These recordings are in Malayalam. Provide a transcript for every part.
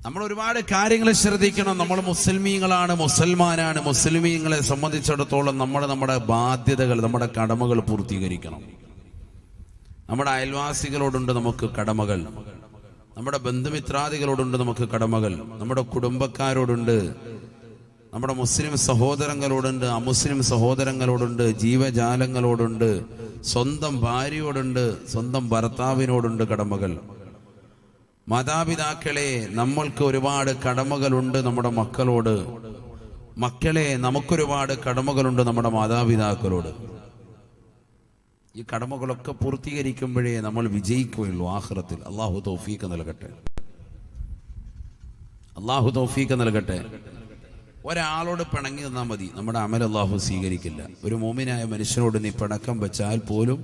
നമ്മൾ ഒരുപാട് കാര്യങ്ങൾ ശ്രദ്ധിക്കണം. നമ്മൾ മുസ്ലിമീങ്ങളാണ്, മുസൽമാനാണ്. മുസ്ലിമീങ്ങളെ സംബന്ധിച്ചിടത്തോളം നമ്മുടെ ബാധ്യതകൾ, നമ്മുടെ കടമകൾ പൂർത്തീകരിക്കണം. നമ്മുടെ അയൽവാസികളോടുണ്ട് നമുക്ക് കടമകൾ, നമ്മുടെ ബന്ധുമിത്രാദികളോടുണ്ട് നമുക്ക് കടമകൾ, നമ്മുടെ കുടുംബക്കാരോടുണ്ട്, നമ്മുടെ മുസ്ലിം സഹോദരങ്ങളോടുണ്ട്, അമുസ്ലിം സഹോദരങ്ങളോടുണ്ട്, ജീവജാലങ്ങളോടുണ്ട്, സ്വന്തം ഭാര്യയോടുണ്ട്, സ്വന്തം ഭർത്താവിനോടുണ്ട് കടമകൾ. മാതാപിതാക്കളെ, നമ്മൾക്ക് ഒരുപാട് കടമകളുണ്ട് നമ്മുടെ മക്കളോട്. മക്കളെ, നമുക്കൊരുപാട് കടമകളുണ്ട് നമ്മുടെ മാതാപിതാക്കളോട്. ഈ കടമകളൊക്കെ പൂർത്തീകരിക്കുമ്പോഴേ നമ്മൾ വിജയിക്കുകയുള്ളൂ ആഖിറത്തിൽ. അള്ളാഹു തൗഫീഖ് നൽകട്ടെ, അള്ളാഹു തൗഫീഖ് നൽകട്ടെ. ഒരാളോട് പിണങ്ങി നിന്നാൽ മതി, നമ്മുടെ അമൽ അള്ളാഹു സ്വീകരിക്കില്ല. ഒരു മോമിനായ മനുഷ്യനോട് നീ പിണക്കം വെച്ചാൽ പോലും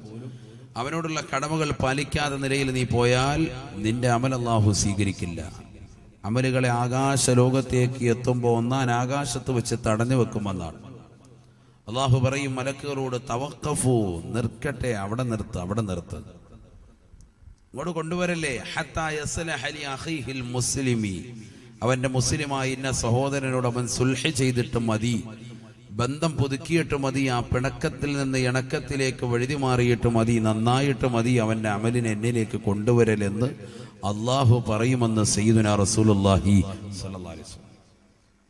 അവനോടുള്ള കടമകൾ പാലിക്കാത്ത നിലയിൽ നീ പോയാൽ നിന്റെ അമൽ അള്ളാഹു സ്വീകരിക്കില്ല. അമലുകളെ ആകാശ ലോകത്തേക്ക് എത്തുമ്പോൾ ഒന്നാൻ ആകാശത്ത് വെച്ച് തടഞ്ഞു വെക്കുമെന്നാണ് അള്ളാഹു പറയും മലക്കുകളോട്, തവഖഫു, നിർക്കട്ടെ, അവിടെ നിർത്ത്, അവിടെ നിർത്ത്, ഇങ്ങോട്ട് കൊണ്ടുവരല്ലേ. ഹത്താ യസ്ലഹ ലി അഖീഹിൽ മുസ്ലിമി, അവന്റെ മുസ്ലിമായി ഇന്ന സഹോദരനോട് അവൻ സുൽഹ് ചെയ്തിട്ട് മതി, ബന്ധം പുതുക്കിയിട്ട് മതി, ആ പിണക്കത്തിൽ നിന്ന് ഇണക്കത്തിലേക്ക് വഴുതി മാറിയിട്ട് മതി, നന്നായിട്ട് മതി അവന്റെ അമലിനെ എന്നിലേക്ക് കൊണ്ടുവരലെന്ന് അള്ളാഹു പറയുമെന്ന് സയ്യിദുനാ റസൂലുള്ളാഹി സ്വല്ലല്ലാഹു അലൈഹി വസല്ലം.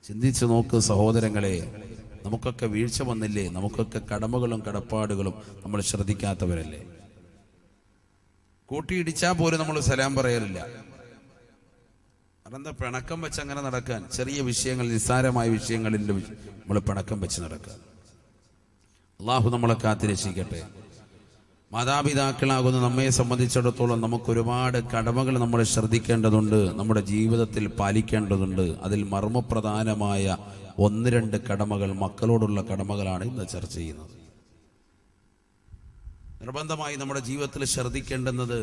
ചിന്തിച്ചു നോക്ക് സഹോദരങ്ങളെ, നമുക്കൊക്കെ വീഴ്ച വന്നില്ലേ? നമുക്കൊക്കെ കടമകളും കടപ്പാടുകളും നമ്മൾ ശ്രദ്ധിക്കാത്തവരല്ലേ? കൂട്ടിയിടിച്ചാൽ പോലും നമ്മൾ സലാം പറയലില്ല. അതെന്താ? പിണക്കം വെച്ച് അങ്ങനെ നടക്കാൻ. ചെറിയ വിഷയങ്ങൾ, നിസ്സാരമായ വിഷയങ്ങളിൽ നമ്മൾ പിണക്കം വെച്ച് നടക്കാൻ. അള്ളാഹു നമ്മളെ കാത്തിരക്ഷിക്കട്ടെ. മാതാപിതാക്കളാകുന്ന നമ്മെ സംബന്ധിച്ചിടത്തോളം നമുക്കൊരുപാട് കടമകൾ നമ്മൾ ശ്രദ്ധിക്കേണ്ടതുണ്ട്, നമ്മുടെ ജീവിതത്തിൽ പാലിക്കേണ്ടതുണ്ട്. അതിൽ മർമ്മപ്രധാനമായ 1-2 കടമകൾ, മക്കളോടുള്ള കടമകളാണ് ഇന്ന് ചർച്ച ചെയ്യുന്നത്. നിർബന്ധമായി നമ്മുടെ ജീവിതത്തിൽ ശ്രദ്ധിക്കേണ്ടുന്നത്,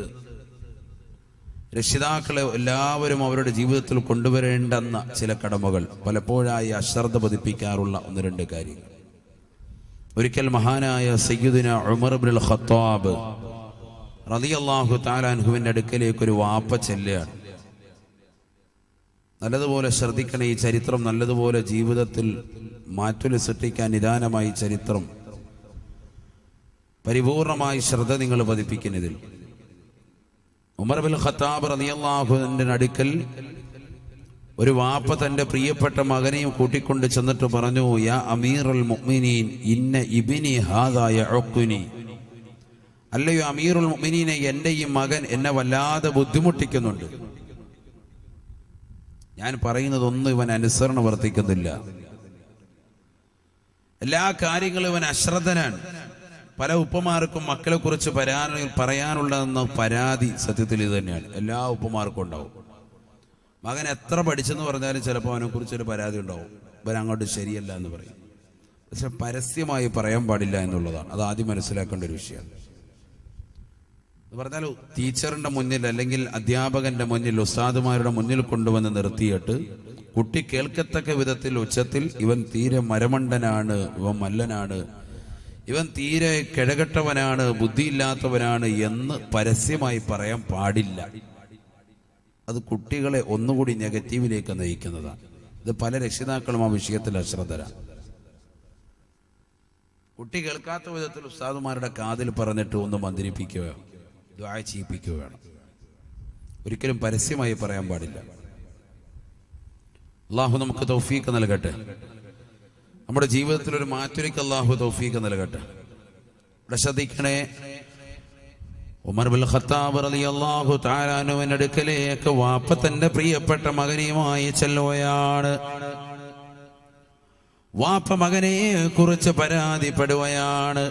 രക്ഷിതാക്കളെ എല്ലാവരും അവരുടെ ജീവിതത്തിൽ കൊണ്ടുവരേണ്ടെന്ന ചില കടമകൾ, പലപ്പോഴായി അശ്രദ്ധ പതിപ്പിക്കാറുള്ള 1-2 കാര്യങ്ങൾ. ഒരിക്കൽ മഹാനായ സയ്യിദുനാ ഉമർ ഇബ്നുൽ ഖത്താബ് റളിയല്ലാഹു തആല അൻഹുവിന്റെ അടുക്കലേക്ക് ഒരു വാപ്പ ചെല്ലുകയാണ്. നല്ലതുപോലെ ശ്രദ്ധിക്കണേ, ഈ ചരിത്രം നല്ലതുപോലെ ജീവിതത്തിൽ മാറ്റൽ സൃഷ്ടിക്കാൻ നിദാനമായി ചരിത്രം പരിപൂർണമായി ശ്രദ്ധ നിങ്ങൾ പതിപ്പിക്കുന്നതിൽ. ഉമർ ഇബ്നുൽ ഖത്താബ് റളിയല്ലാഹു അൻഹുവിന്റെ അടുക്കൽ ഒരു വാപ്പ തന്റെ പ്രിയപ്പെട്ട മകനെയും കൂട്ടിക്കൊണ്ട് ചെന്നിട്ട് പറഞ്ഞു, യാ അമീറുൽ മുഅ്മിനീൻ, ഇന്ന ഇബ്നി ഹാദാ യഉഖുനി. അല്ലയോ അമീറുൽ മുഅ്മിനീനെ, എൻ്റെ ഈ മകൻ എന്നെ വല്ലാതെ ബുദ്ധിമുട്ടിക്കുന്നുണ്ട്. ഞാൻ പറയുന്നതൊന്നും ഇവൻ അനുസരണ വർത്തിക്കുന്നില്ല. എല്ലാ കാര്യങ്ങളും ഇവൻ അശ്രദ്ധനാണ്. പല ഉപ്പമാർക്കും മക്കളെ കുറിച്ച് പറയാനുള്ളതെന്ന പരാതി സത്യത്തിൽ ഇത് തന്നെയാണ്. എല്ലാ ഉപ്പമാർക്കും ഉണ്ടാവും. മകൻ എത്ര പഠിച്ചെന്ന് പറഞ്ഞാലും ചിലപ്പോൾ അവനെ കുറിച്ചൊരു പരാതി ഉണ്ടാവും, ഇവൻ അങ്ങോട്ട് ശരിയല്ല എന്ന് പറയും. പക്ഷെ പരസ്യമായി പറയാൻ പാടില്ല എന്നുള്ളതാണ്. അത് ആദ്യം മനസ്സിലാക്കേണ്ട ഒരു വിഷയമാണ്. എന്ന് പറഞ്ഞാൽ ടീച്ചറിന്റെ മുന്നിൽ അല്ലെങ്കിൽ അധ്യാപകന്റെ മുന്നിൽ, ഉസ്താദുമാരുടെ മുന്നിൽ കൊണ്ടുവന്ന് നിർത്തിയിട്ട് കുട്ടി കേൾക്കത്തക്ക വിധത്തിൽ ഉച്ചത്തിൽ ഇവൻ തീരെ മരമണ്ടനാണ്, ഇവൻ മല്ലനാണ്, ഇവൻ തീരെ കിഴകെട്ടവനാണ്, ബുദ്ധിയില്ലാത്തവനാണ് എന്ന് പരസ്യമായി പറയാൻ പാടില്ല. അത് കുട്ടികളെ ഒന്നുകൂടി നെഗറ്റീവിലേക്ക് നയിക്കുന്നതാണ്. ഇത് പല രക്ഷിതാക്കളും ആ വിഷയത്തിൽ അശ്രദ്ധരാണ്. കുട്ടി കേൾക്കാത്ത വിധത്തിൽ ഉസ്താദുമാരുടെ കാതിൽ പറഞ്ഞിട്ട് ഒന്ന് മന്ത്രിപ്പിക്കുകയോ ദുആ ചെയ്യിപ്പിക്കുകയോ വേണം. ഒരിക്കലും പരസ്യമായി പറയാൻ പാടില്ല. അള്ളാഹു നമുക്ക് തൗഫീഖ് നൽകട്ടെ. നമ്മുടെ ജീവിതത്തിൽ ഒരു മാറ്റൊരുക്ക് അള്ളാഹു തൗഫീഖ് നൽകട്ടെ. ഇവിടെ ശ്രദ്ധിക്കണേ, ഉമർ ഇബ്നുൽ ഖത്താബ് റളിയല്ലാഹു തആല അൻഹുവിന്റെ അടുക്കലേക്ക് വാപ്പ തന്റെ പ്രിയപ്പെട്ട മകനുമായി ചെല്ലുകയാണ്. വാപ്പ മകനെ കുറിച്ച് പരാതിപ്പെടുകയാണ്.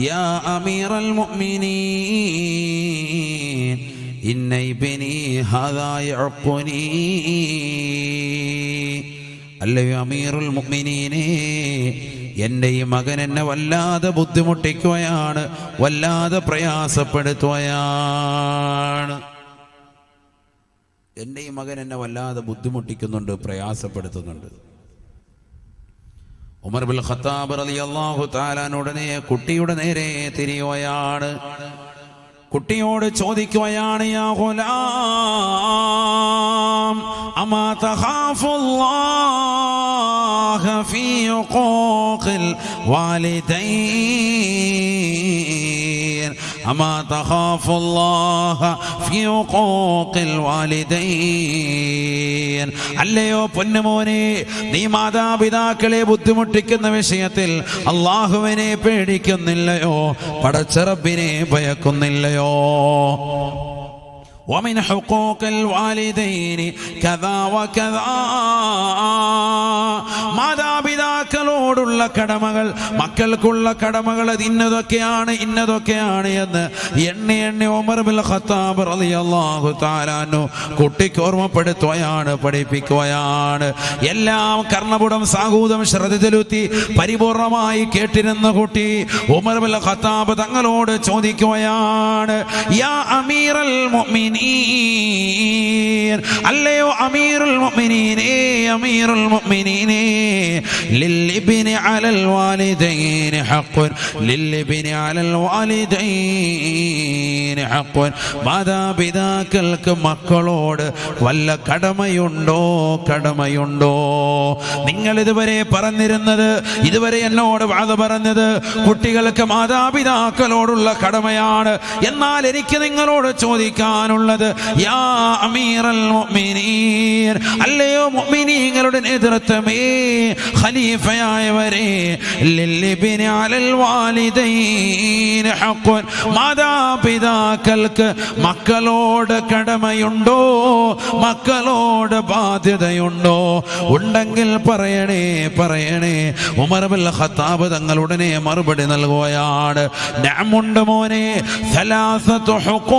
യാ അമീറൽ മുഅ്മിനീൻ, ഇന്ന ഇബ്നി ഹാദാ യഉഖുനി. അല്ലയോ അമീറുൽ മുഅ്മിനീനെ, എൻ്റെ ഈ മകൻ എന്നെ വല്ലാതെ ബുദ്ധിമുട്ടിക്കുകയാണ്, വല്ലാതെ പ്രയാസപ്പെടുത്തുകയാണ്. എൻ്റെ ഈ മകൻ എന്നെ വല്ലാതെ ബുദ്ധിമുട്ടിക്കുന്നുണ്ട്, പ്രയാസപ്പെടുത്തുന്നുണ്ട്. ഉമർ ഇബ്നുൽ ഖത്താബ് റളിയല്ലാഹു തആല ഉടനെ കുട്ടിയുടെ നേരെ തിരിയുകയാണ്. കുട്ടിയോട് ചോദിക്കുകയാണ്, യാ ഗുലാം, أما تخاف الله في حقوق الوالدين أما تخاف الله في حقوق الوالدين അല്ലയോ പൊന്നുമോനെ, നീ മാതാപിതാക്കളെ ബുദ്ധിമുട്ടിക്കുന്ന വിഷയത്തിൽ അല്ലാഹുവിനെ പേടിക്കുന്നില്ലയോ? പടച്ച റബ്ബിനെ ഭയക്കുന്നില്ലയോ? ومن حقوق الوالدين كذا وكذا. മാതാപിതാക്കളോടുള്ള കടമകൾ, മക്കൾക്കുള്ള കടമകൾ ഇന്നതൊക്കെയാണ് എന്ന് എണ്ണി ഉമർ ബിൻ ഖത്താബ് റളിയല്ലാഹു തആല അൻഹു കുട്ടിക്ക് ഓർമ്മപ്പെടുത്തുകയാണ്, പഠിപ്പിക്കുകയാണ്. എല്ലാം കർണപുടം സാഹൂതം ശ്രദ്ധ ചെലുത്തി പരിപൂർണമായി കേട്ടിരുന്ന കുട്ടി ഉമർ ബിൻ ഖത്താബ് തങ്ങളോട് ചോദിക്കുകയാണ്, യാ അമീറൽ മുഅ്മിനീൻ, അല്ലയോ അമീറുൽ മുഅ്മിനീനേ, അമീറുൽ മുഅ്മിനീനേ, ലിൽഇബ്നി അലൽ വാലിദൈനി ഹഖ്ഖുൻ, ലിൽഇബ്നി അലൽ വാലിദൈനി ഹഖ്ഖുൻ. മാതാപിതാക്കൾക്ക് മക്കളോട് വല്ല കടമയുണ്ടോ? നിങ്ങൾ ഇതുവരെ പറഞ്ഞിരുന്നത്, ഇതുവരെ എന്നോട് വാദ പറഞ്ഞത് കുട്ടികൾക്ക് മാതാപിതാക്കളോടുള്ള കടമയാണ്. എന്നാൽ എനിക്ക് നിങ്ങളോട് ചോദിക്കാനുള്ളത്, യാ അമീറൽ മുഅ്മിനീൻ, അല്ലയോ മുഅ്മിനീങ്ങളുടെ നേതൃത്വമേ, ഖലീഫയായവരെ, ലിൽഇബ്നി അലൽ വാലിദൈൻ ഹഖ്ഖുൻ, മാതാപിതാക്കൾക്ക് മക്കളോട് കടമയുണ്ടോ? മക്കളോട് ബാധ്യതയുണ്ടോ? ഉണ്ടെങ്കിൽ പറയണേ. ഉമർ ബിൻ ഖത്താബ് തങ്ങൾ ഉടനെ മറുപടി നൽകുകയാണ്, നഅമുണ്ട് മോനെ, സലാസത്തു ഹുഖൂഖ്,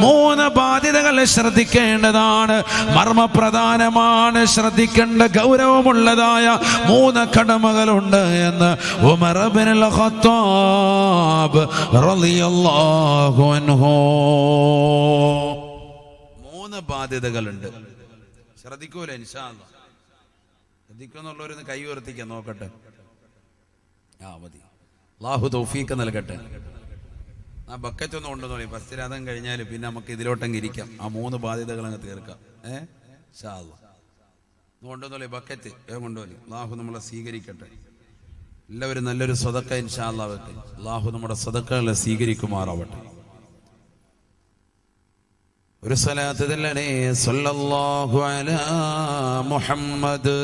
3 ബാധ്യതകൾ ശ്രദ്ധിക്കേണ്ടതാണ്, മർമ്മപ്രധാനമാണ്, ശ്രദ്ധിക്കേണ്ട ഗൗരവമുള്ളതായ 3 കടമകളുണ്ട് എന്ന് ഉമർ ബിൻ ഖത്താബ് റളിയല്ലാഹു അൻഹു. 3 ബാധ്യതകളുണ്ട്. ശ്രദ്ധിക്കൂല ഇൻഷാ അല്ലാഹ്. ശ്രദ്ധിക്കുന്നുള്ളവരൊന്ന് കൈ ഉയർത്തിക്കാൻ നോക്കട്ടെ. മതി. അല്ലാഹു തൗഫീഖ് നൽകട്ടെ. ആ ബക്കറ്റ് ഒന്നും കൊണ്ടുവന്നോളി. ഫസ്റ്റ് രാധം കഴിഞ്ഞാൽ പിന്നെ നമുക്ക് ഇതിലോട്ടങ്ങ് ഇരിക്കാം. ആ 3 ബാധ്യതകൾ അങ്ങ് തീർക്കാം. ഇൻഷാ അല്ലാഹ്. കൊണ്ടുവന്നോളി, ബക്കറ്റ് വേഗം കൊണ്ടുപോലി. അല്ലാഹു നമ്മളെ സ്വീകരിക്കട്ടെ. എല്ലാവരും നല്ലൊരു സദക്ക ഇൻഷാ അല്ലാഹ് വെക്ക്. അല്ലാഹു നമ്മുടെ സദക്കകളെ സ്വീകരിക്കുമാറാവട്ടെ. ഒരു സ്വലാത്ത് ചൊല്ലണേ, സ്വല്ലല്ലാഹു അലാ മുഹമ്മദ്.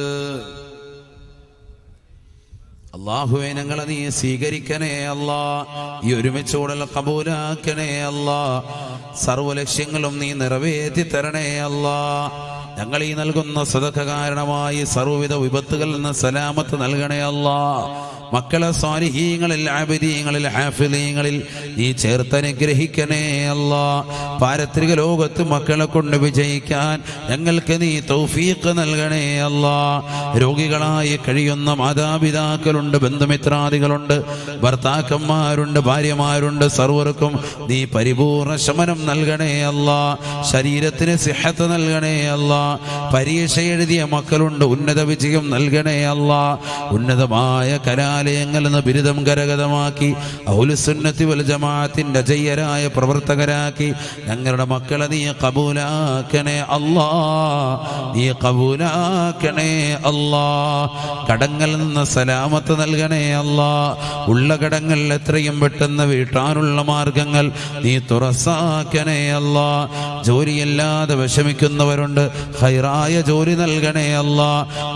അല്ലാഹുവേ, ഞങ്ങളെ നീ സ്വീകരിക്കണേ അല്ലാ, ഈ ഒരുമിച്ചുകൂടൽ കബൂലാക്കണേ അല്ലാ, സർവ്വ ലക്ഷ്യങ്ങളും നീ നിറവേറ്റി തരണേ അല്ലാ. ഞങ്ങൾ ഈ നൽകുന്ന സദഖ കാരണമായി സർവ്വവിധ വിപത്തുകളിൽ നിന്ന് സലാമത്ത് നൽകണേ അല്ലാ. മക്കളെ സ്വാലിഹീങ്ങളിൽ, ആബിദീങ്ങളിൽ, ഹാഫിളീങ്ങളിൽ നീ ചേർത്തനുഗ്രഹിക്കണേ അല്ലാ. പാരത്രിക ലോകത്ത് മക്കളെ കൊണ്ട് വിജയിക്കാൻ ഞങ്ങൾക്ക് നീ തൗഫീഖ് നൽകണേ അല്ലാ. രോഗികളായി കഴിയുന്ന മാതാപിതാക്കളുണ്ട്, ബന്ധുമിത്രാദികളുണ്ട്, ഭർത്താക്കന്മാരുണ്ട്, ഭാര്യമാരുണ്ട്, സർവർക്കും നീ പരിപൂർണ ശമനം നൽകണേ അല്ലാ. ശരീരത്തിന് സിഹത്ത് നൽകണേ അല്ലാ. പരീക്ഷ എഴുതിയ മക്കളുണ്ട്, ഉന്നത വിജയം നൽകണേ അല്ലാ. ഉന്നതമായ കലാലയങ്ങളിൽ നിന്ന് ബിരുദം കരഗതമാക്കി അഹ്ലുസുന്നത്തി വൽ ജമാഅത്തിന്റെ അജയ്യരായ പ്രവർത്തകരാക്കി ഞങ്ങളുടെ മക്കളെ നീ കബൂലാക്കണേ അല്ലാ. നീ കബൂലാക്കണേ അല്ലാ. കടങ്ങളിൽ നിന്ന് സലാമത്ത് നൽകണേ അല്ലാ. ഉള്ള കടങ്ങൾ എത്രയും പെട്ടെന്ന് വീട്ടാനുള്ള മാർഗങ്ങൾ നീ തുറസാക്കണേ അല്ലാ. ജോലിയില്ലാതെ വിഷമിക്കുന്നവരുണ്ട്, ഖൈറായ ജോലി നൽകണേ അല്ലാ.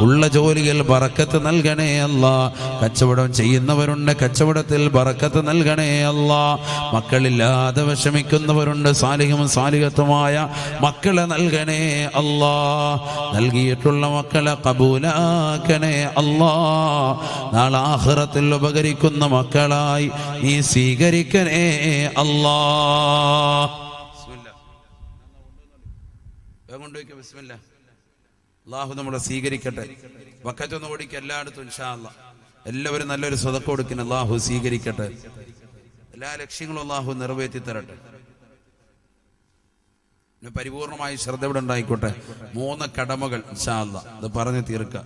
ഉള്ള ജോലിയിൽ ബറക്കത്ത് നൽകണേ അല്ലാ. കച്ചവടം ചെയ്യുന്നവരുണ്ട്, കച്ചവടത്തിൽ ബറക്കത്ത് നൽകണേ അല്ലാ. മക്കളില്ലാതെ വിഷമിക്കുന്നവരുണ്ട്, സാലിഹും സാലിഹത്തുമായ മക്കളെ നൽകണേ അല്ലാ. നൽകിയിട്ടുള്ള മക്കളെ കബൂലാക്കണേ അല്ലാ. നാളെ ആഖിറത്തിൽ ഉപകരിക്കുന്ന മക്കളായി നീ സ്വീകരിക്കണേ അല്ലാ. ബിസ്മില്ലാ. അല്ലാഹു നമ്മളെ സ്വീകരിക്കട്ടെ. വക്കത്തൊന്ന് ഓടിക്ക് എല്ലായിടത്തും ഇൻഷാ അല്ലാഹ്. എല്ലാവരും നല്ലൊരു സദഖ കൊടുക്കുന്ന അല്ലാഹു സ്വീകരിക്കട്ടെ. എല്ലാ ലക്ഷ്യങ്ങളും അല്ലാഹു നിറവേറ്റി തരട്ടെ. പരിപൂർണമായി ശ്രദ്ധ ഇവിടെ ഉണ്ടായിക്കോട്ടെ. 3 കടമകൾ ഇൻഷാ അല്ലാഹ് അത് പറഞ്ഞു തീർക്കാം.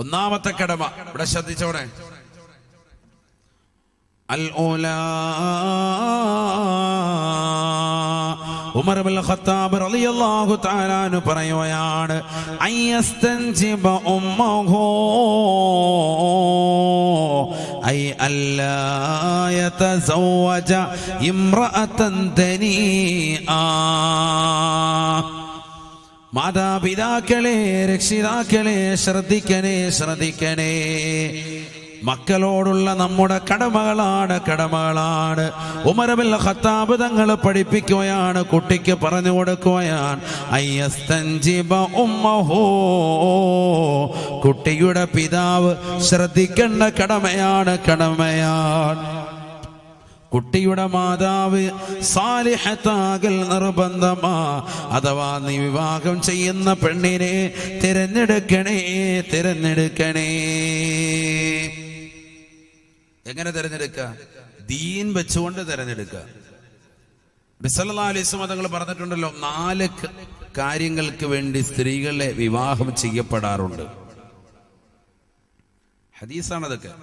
ഒന്നാമത്തെ കടമ ഇവിടെ ശ്രദ്ധിച്ചോടെ. അൽ-ഊലാ ഉമർ ഇബ്നുൽ ഖത്താബ് റളിയല്ലാഹു തആല അൻഹു പറയുകയാണ്, അയസ്തൻജിബ ഉമ്മഹു ഐ അല്ലാ യതസവ്വജ ഇംറഅതൻ ദനീആ. മാതാപിതാക്കളെ, രക്ഷിതാക്കളെ, ശ്രദ്ധിക്കണേ. മക്കളോടുള്ള നമ്മുടെ കടമകളാണ്. ഉമർ ഇബ്നുൽ ഖത്താബ് തങ്ങൾ പഠിപ്പിക്കുകയാണ്, കുട്ടിക്ക് പറഞ്ഞു കൊടുക്കുകയാണ്, അയ്യസ്തൻജിബ ഉമ്മഹു, കുട്ടിയുടെ പിതാവ് ശ്രദ്ധിക്കേണ്ട കടമയാണ്. കുട്ടിയുടെ മാതാവ് സാലിഹത്താകൽ നിർബന്ധമാ. അഥവാ നീ വിവാഹം ചെയ്യുന്ന പെണ്ണിനെ തിരഞ്ഞെടുക്കണേ. എങ്ങനെ തിരഞ്ഞെടുക്കുക? ദീൻ വെച്ചുകൊണ്ട് തിരഞ്ഞെടുക്കുക. നബി സല്ലല്ലാഹു അലൈഹി വസല്ലം തങ്ങൾ പറഞ്ഞിട്ടുണ്ടല്ലോ, 4 കാര്യങ്ങൾക്ക് വേണ്ടി സ്ത്രീകളെ വിവാഹം ചെയ്യപ്പെടാറുണ്ട്. ഹദീസാണതൊക്കെ.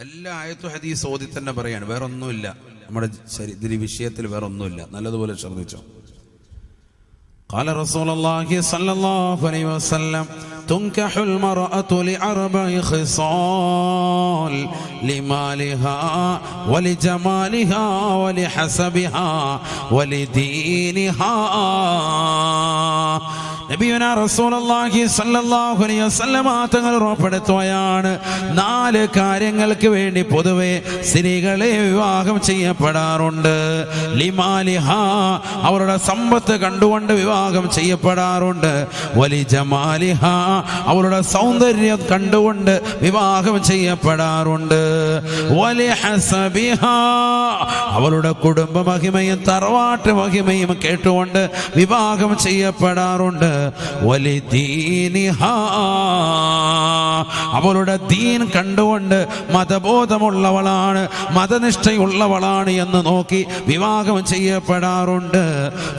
എല്ലാ ആയത്തും ഹദീസ് ഓതി തന്നെ പറയാണ്, വേറൊന്നുമില്ല. നമ്മുടെ ഇതിന് വിഷയത്തിൽ വേറൊന്നുമില്ല. നല്ലതുപോലെ ശ്രദ്ധിച്ചോ. قال رسول الله صلى الله عليه وسلم تنكح المرأة لأربع خصال لمالها ولجمالها ولحسبها ولدينها. നബിയുനാ റസൂലുള്ളാഹി സ്വല്ലല്ലാഹു അലൈഹി വസല്ലം തങ്ങൾ ഉറപ്പെടുത്തുകയാണ്, 4 കാര്യങ്ങൾക്ക് വേണ്ടി പൊതുവെ സ്ത്രീകളെ വിവാഹം ചെയ്യപ്പെടാറുണ്ട്. ലിമാലിഹ, അവരുടെ സമ്പത്ത് കണ്ടുകൊണ്ട് വിവാഹം ചെയ്യപ്പെടാറുണ്ട്. വലി ജമാലിഹ, അവരുടെ സൗന്ദര്യം കണ്ടുകൊണ്ട് വിവാഹം ചെയ്യപ്പെടാറുണ്ട്. വലി ഹസബിഹ, അവരുടെ കുടുംബ മഹിമയും തറവാട്ട് മഹിമയും കേട്ടുകൊണ്ട് വിവാഹം ചെയ്യപ്പെടാറുണ്ട്. വലിദീനിഹാ, അവളുടെ ദീൻ കണ്ടുകൊണ്ട് മതബോധമുള്ളവളാണ്, മതനിഷ്ഠയുള്ളവളാണ് എന്ന് നോക്കി വിവാഹം ചെയ്യപ്പെടാറുണ്ട്.